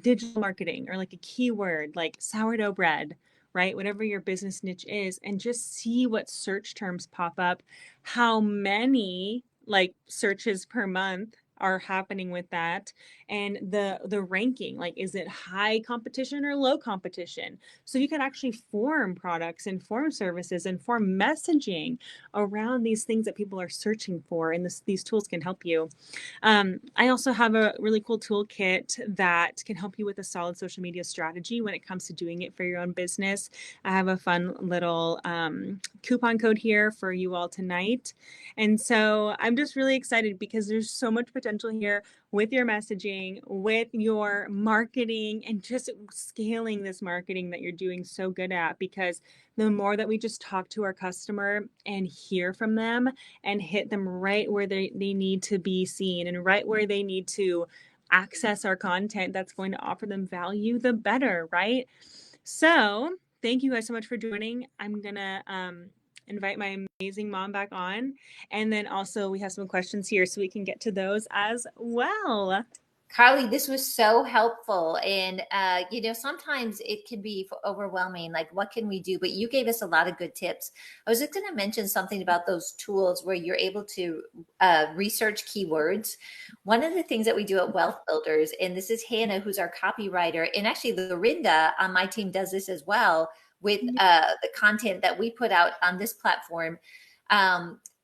digital marketing or like a keyword like sourdough bread, right? Whatever your business niche is, and just see what search terms pop up, how many like searches per month are happening with that, and the ranking, like is it high competition or low competition? So you can actually form products and form services and form messaging around these things that people are searching for, and these tools can help you. I also have a really cool toolkit that can help you with a solid social media strategy when it comes to doing it for your own business. I have a fun little coupon code here for you all tonight. And so I'm just really excited because there's so much potential here with your messaging, with your marketing, and just scaling this marketing that you're doing so good at. Because the more that we just talk to our customer and hear from them and hit them right where they need to be seen and right where they need to access our content that's going to offer them value, the better, right? So thank you guys so much for joining. I'm gonna invite my amazing mom back on, and then also we have some questions here so we can get to those as well. Carly, this was so helpful. And, sometimes it can be overwhelming. Like, what can we do? But you gave us a lot of good tips. I was just going to mention something about those tools where you're able to research keywords. One of the things that we do at Wealth Builders, and this is Hannah, who's our copywriter, and actually Lorinda on my team does this as well with the content that we put out on this platform.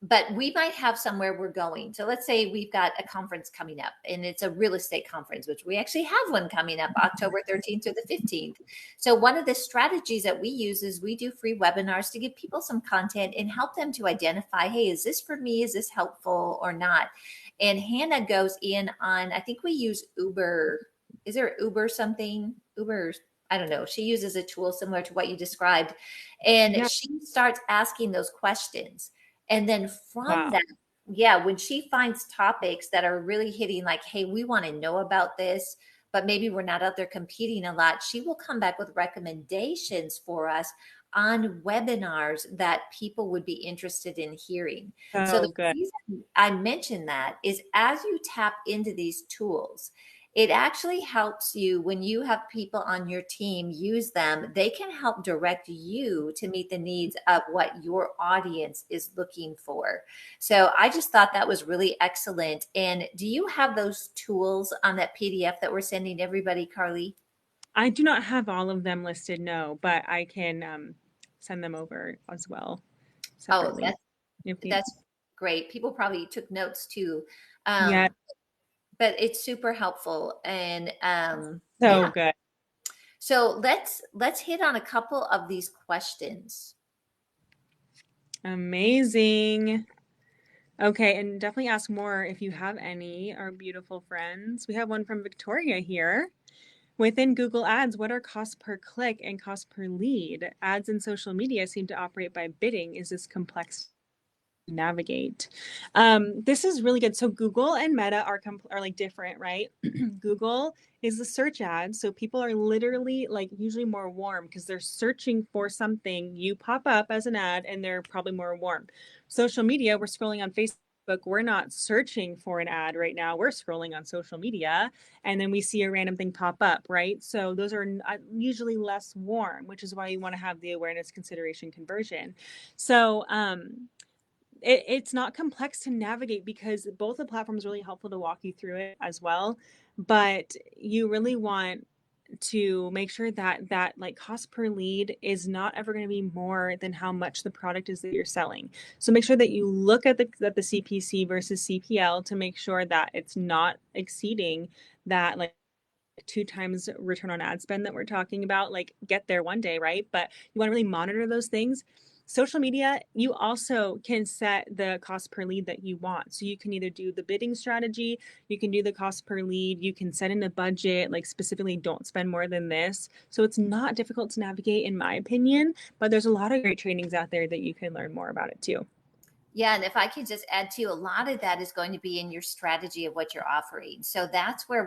But we might have somewhere we're going. So let's say we've got a conference coming up and it's a real estate conference, which we actually have one coming up October 13th through the 15th. So one of the strategies that we use is we do free webinars to give people some content and help them to identify, hey, is this for me? Is this helpful or not? And Hannah goes in on, I think we use Uber. Is there Uber something? Uber, I don't know. She uses a tool similar to what you described. And Yeah. she starts asking those questions. And then from Wow. that, yeah, when she finds topics that are really hitting, like, hey, we want to know about this, but maybe we're not out there competing a lot, she will come back with recommendations for us on webinars that people would be interested in hearing. So So the good. reason I mention that is as you tap into these tools, it actually helps you when you have people on your team use them. They can help direct you to meet the needs of what your audience is looking for. So I just thought that was really excellent. And do you have those tools on that PDF that we're sending everybody, Carly? I do not have all of them listed, no, but I can send them over as well Oh, separately. If you, that's great. People probably took notes too. yeah, But it's super helpful. And so yeah. good. So let's hit on a couple of these questions. Amazing. Okay, and definitely ask more if you have any, our beautiful friends. We have one from Victoria here. Within Google Ads, what are costs per click and cost per lead? Ads in social media seem to operate by bidding. Is this complex to navigate? This is really good. So Google and Meta are like different, right? Google is the search ad, so people are literally like usually more warm because they're searching for something. You pop up as an ad, and they're probably more warm. Social media, we're scrolling on Facebook. We're not searching for an ad right now. We're scrolling on social media, and then we see a random thing pop up, right? So those are usually less warm, which is why you want to have the awareness, consideration, conversion. So it's not complex to navigate because both the platforms are really helpful to walk you through it as well. But you really want to make sure that like cost per lead is not ever going to be more than how much the product is that you're selling. So make sure that you look at the CPC versus CPL to make sure that it's not exceeding that like 2 times return on ad spend that we're talking about. Like get there one day, right? But you want to really monitor those things. social media, you also can set the cost per lead that you want. So you can either do the bidding strategy, you can do the cost per lead, you can set in a budget, like specifically don't spend more than this. So it's not difficult to navigate, in my opinion, but there's a lot of great trainings out there that you can learn more about it too. Yeah, and if I could just add to, a lot of that is going to be in your strategy of what you're offering. So that's where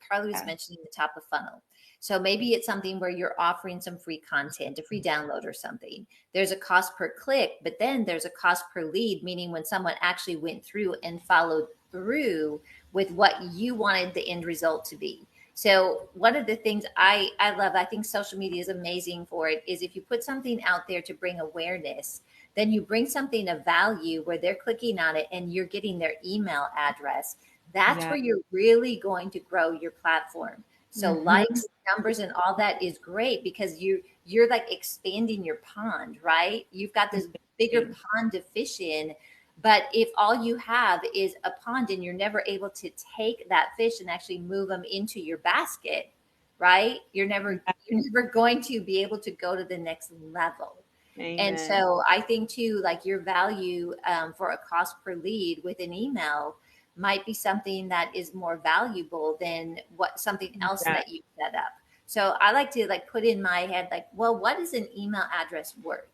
Carly was Yeah. mentioning the top of funnel. So maybe it's something where you're offering some free content, a free download or something. There's a cost per click, but then there's a cost per lead, meaning when someone actually went through and followed through with what you wanted the end result to be. So one of the things I love, I think social media is amazing for it, is if you put something out there to bring awareness, then you bring something of value where they're clicking on it and you're getting their email address. That's Yeah. where you're really going to grow your platform. So Mhm. likes, numbers, and all that is great because you're like expanding your pond, right? You've got this bigger pond to fish in. But if all you have is a pond and you're never able to take that fish and actually move them into your basket, right? You're never going to be able to go to the next level. And Amen. so I think too, like your value for a cost per lead with an email might be something that is more valuable than what something else Yeah. that you set up. So I like to like put in my head like, well, what is an email address worth?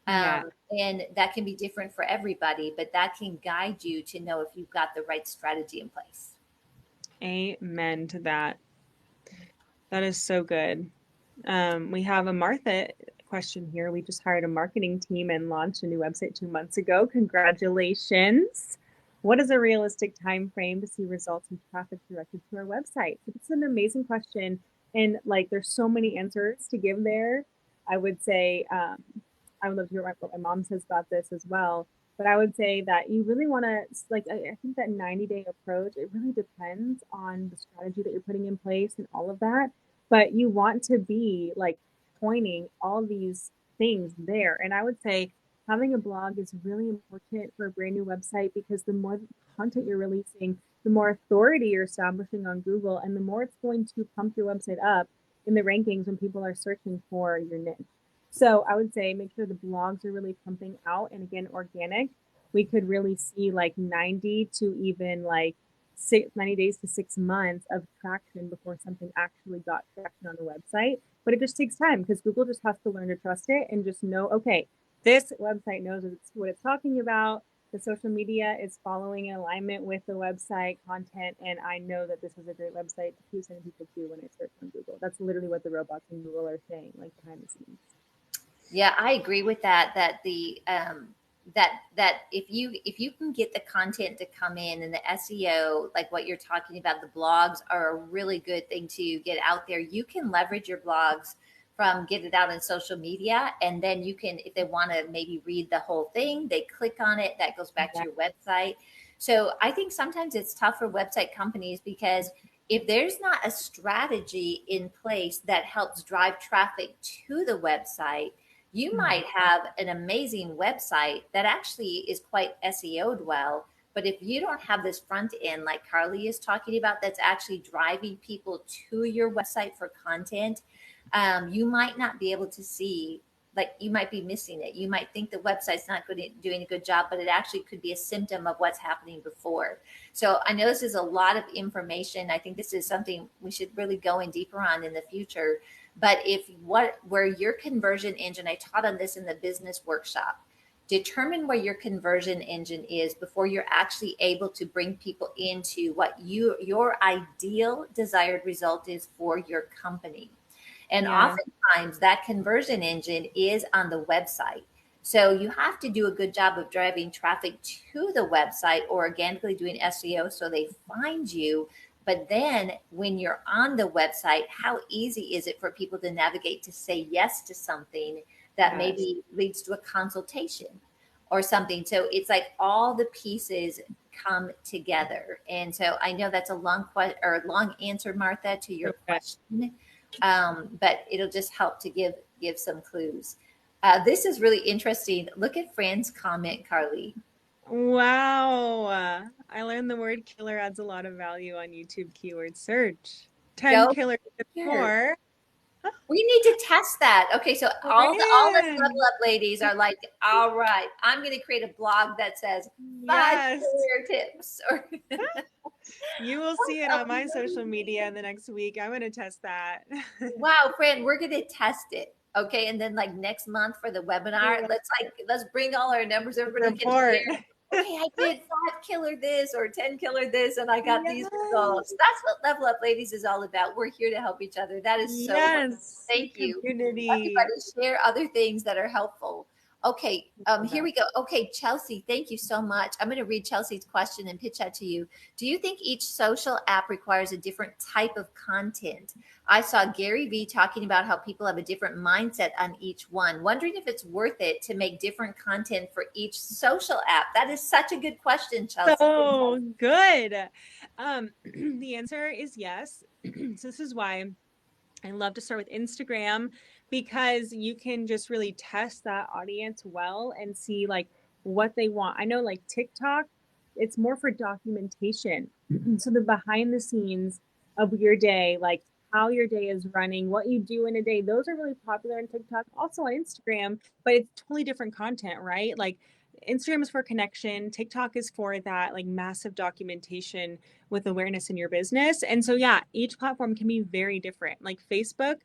Yeah. And that can be different for everybody, but that can guide you to know if you've got the right strategy in place. Amen to that. That is so good. We have a Martha question here. We just hired a marketing team and launched a new website 2 months ago. Congratulations. What is a realistic time frame to see results and traffic directed to our website? So it's an amazing question. And like there's so many answers to give there. I would say I would love to hear what my mom says about this as well. But I would say that you really want to like I think that 90-day approach, it really depends on the strategy that you're putting in place and all of that, but you want to be like pointing all these things there. And I would say having a blog is really important for a brand new website because the more content you're releasing, the more authority you're establishing on Google, and the more it's going to pump your website up in the rankings when people are searching for your niche. So I would say make sure the blogs are really pumping out, and again, organic. We could really see like 90 to even like 90 days to 6 months of traction before something actually got traction on the website. But it just takes time because Google just has to learn to trust it and just know, okay, this website knows what it's talking about. The social media is following in alignment with the website content. And I know that this is a great website to keep sending people to when I search on Google. That's literally what the robots in Google are saying, like behind the scenes. Yeah, I agree with that. That the that if you can get the content to come in and the SEO, like what you're talking about, the blogs are a really good thing to get out there. You can leverage your blogs from get it out in social media, and then you can, if they want to maybe read the whole thing, they click on it. That goes back to Yeah. your website. So I think sometimes it's tough for website companies because if there's not a strategy in place that helps drive traffic to the website, you might have an amazing website that actually is quite SEO'd well. But if you don't have this front end, like Carly is talking about, that's actually driving people to your website for content, you might not be able to see, like, you might be missing it. You might think the website's not doing a good job, but it actually could be a symptom of what's happening before. So I know this is a lot of information. I think this is something we should really go in deeper on in the future. But if where your conversion engine, I taught on this in the business workshop, determine where your conversion engine is before you're actually able to bring people into what your ideal desired result is for your company. And Yeah. oftentimes that conversion engine is on the website. So you have to do a good job of driving traffic to the website or organically doing SEO so they find you. But then when you're on the website, how easy is it for people to navigate to say yes to something that Yes. maybe leads to a consultation or something? So it's like all the pieces come together. And so I know that's a long answer, Martha, to your Okay. question, but it'll just help to give some clues. This is really interesting. Look at Fran's comment, Carly. Wow. I learned the word killer adds a lot of value on YouTube keyword search. 10 Go killer tips here. more. We need to test that. Okay, so all the level Brand. up ladies are like, all right, I'm going to create a blog that says five Yes. career tips. Or You will see it on my social media in the next week. I'm going to test that. wow, friend, we're going to test it. Okay, and then like next month for the webinar, let's bring all our numbers. Everybody can Report. share. Okay, I did 5 killer this or 10 killer this, and I got these results. Yes. That's what Level Up Ladies is all about. We're here to help each other. That is so wonderful. Yes. Thank you. Community. Everybody share other things that are helpful. Okay, here we go. Okay, Chelsea, thank you so much. I'm going to read Chelsea's question and pitch that to you. Do you think each social app requires a different type of content? I saw Gary Vee talking about how people have a different mindset on each one. Wondering if it's worth it to make different content for each social app. That is such a good question, Chelsea. So good. The answer is yes. So this is why I love to start with Instagram, because you can just really test that audience well and see like what they want. I know like TikTok, it's more for documentation. So the behind the scenes of your day, like how your day is running, what you do in a day, those are really popular on TikTok, also on Instagram, but it's totally different content, right? Like Instagram is for connection, TikTok is for that like massive documentation with awareness in your business. And so, yeah, each platform can be very different. Like Facebook,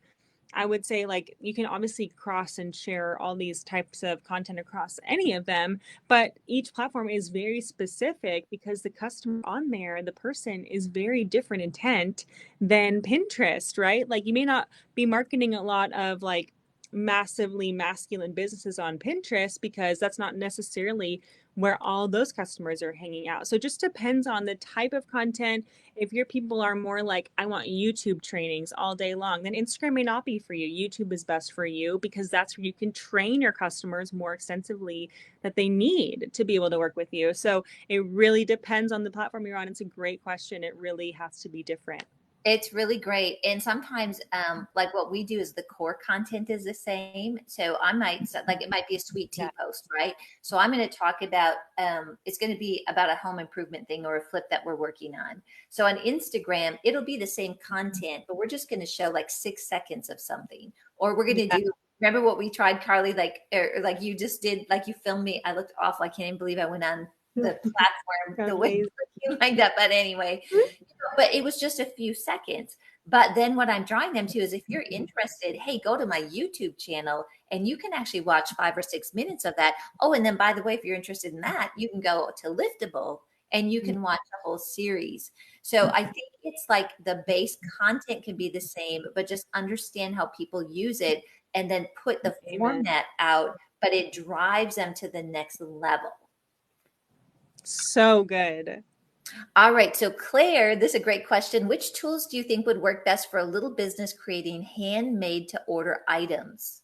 I would say, like, you can obviously cross and share all these types of content across any of them, but each platform is very specific because the customer on there, the person is very different intent than Pinterest, right? Like, you may not be marketing a lot of like massively masculine businesses on Pinterest because that's not necessarily where all those customers are hanging out. So it just depends on the type of content. If your people are more like, I want YouTube trainings all day long, then Instagram may not be for you. YouTube is best for you because that's where you can train your customers more extensively that they need to be able to work with you. So it really depends on the platform you're on. It's a great question. It really has to be different. It's really great. And sometimes, like what we do is the core content is the same. So I might, like, it might be a sweet tea Yeah. post, right? So I'm going to talk about, it's going to be about a home improvement thing or a flip that we're working on. So on Instagram, it'll be the same content, but we're just going to show like 6 seconds of something, or we're going to Yeah. do, remember what we tried, Carly, like, or like you just did, like you filmed me. I looked awful. I can't even believe I went on the platform the way Amazing. you lined up. But anyway, but it was just a few seconds. But then what I'm drawing them to is if you're interested, hey, go to my YouTube channel and you can actually watch 5 or 6 minutes of that. Oh, and then by the way, if you're interested in that, you can go to Liftable and you can watch a whole series. So I think it's like the base content can be the same, but just understand how people use it and then put the Amen. format out, but it drives them to the next level. So good. All right. So, Claire, this is a great question. Which tools do you think would work best for a little business creating handmade to order items?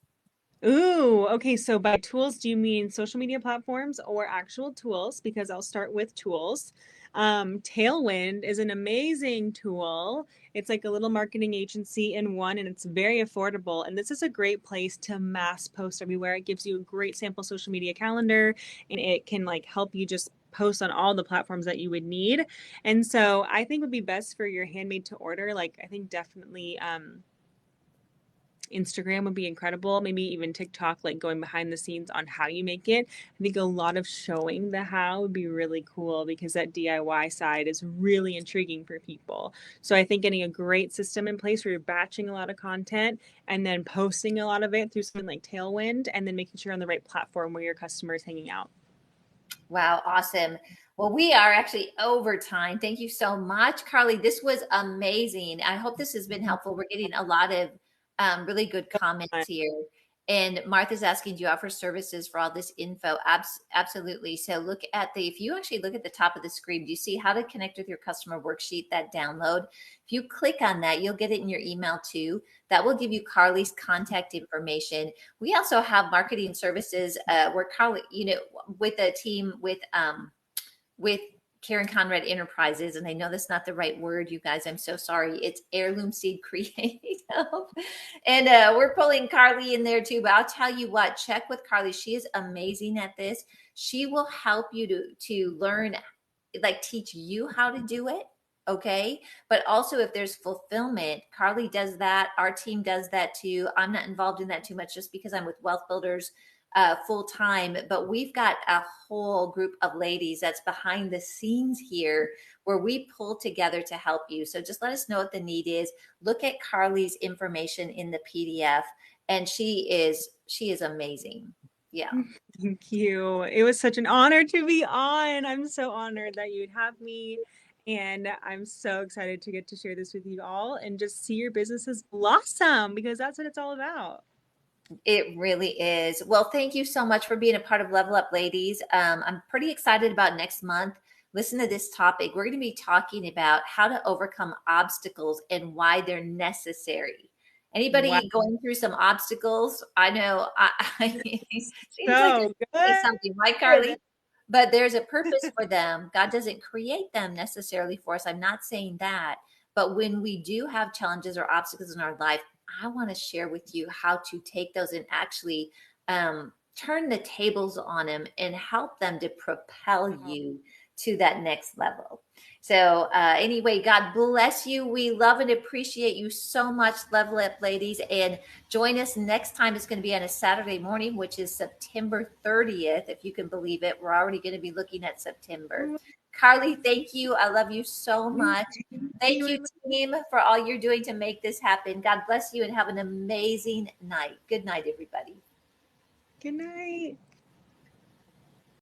Ooh, okay. So by tools, do you mean social media platforms or actual tools? Because I'll start with tools. Tailwind is an amazing tool. It's like a little marketing agency in one, and it's very affordable. And this is a great place to mass post everywhere. It gives you a great sample social media calendar, and it can like help you just post on all the platforms that you would need. And so I think would be best for your handmade to order. Like I think definitely Instagram would be incredible. Maybe even TikTok, like going behind the scenes on how you make it. I think a lot of showing the how would be really cool because that DIY side is really intriguing for people. So I think getting a great system in place where you're batching a lot of content and then posting a lot of it through something like Tailwind and then making sure you're on the right platform where your customer is hanging out. Wow, awesome. Well, we are actually over time. Thank you so much, Carly. This was amazing. I hope this has been helpful. We're getting a lot of really good comments here. And Martha's asking, do you offer services for all this info? Absolutely. So look at if you actually look at the top of the screen, do you see how to connect with your customer worksheet, that download? If you click on that, you'll get it in your email too. That will give you Carly's contact information. We also have marketing services where Carly, with a team with Karen Conrad Enterprises, and I know that's not the right word, you guys. I'm so sorry. It's Heirloom Seed Creative, and we're pulling Carly in there too. But I'll tell you what, check with Carly. She is amazing at this. She will help you to learn, like teach you how to do it, Okay. But also, if there's fulfillment, Carly does that. Our team does that too. I'm not involved in that too much just because I'm with Wealth Builders full time. But we've got a whole group of ladies that's behind the scenes here where we pull together to help you. So just let us know what the need is. Look at Carly's information in the PDF, and she is amazing. Yeah. Thank you. It was such an honor to be on. I'm so honored that you'd have me. And I'm so excited to get to share this with you all and just see your businesses blossom because that's what it's all about. It really is. Well, thank you so much for being a part of Level Up Ladies. I'm pretty excited about next month. Listen to this topic. We're going to be talking about how to overcome obstacles and why they're necessary. Wow. Anybody going through some obstacles? I know seems like So there's always good. something, right, Carly? But there's a purpose for them. God doesn't create them necessarily for us. I'm not saying that. But when we do have challenges or obstacles in our life, I want to share with you how to take those and actually turn the tables on them and help them to propel Wow. you to that next level. So, anyway, God bless you. We love and appreciate you so much, Level Up Ladies. And join us next time. It's going to be on a Saturday morning, which is September 30th, if you can believe it. We're already going to be looking at September. Carly, thank you. I love you so much. Thank you, team, for all you're doing to make this happen. God bless you and have an amazing night. Good night, everybody. Good night.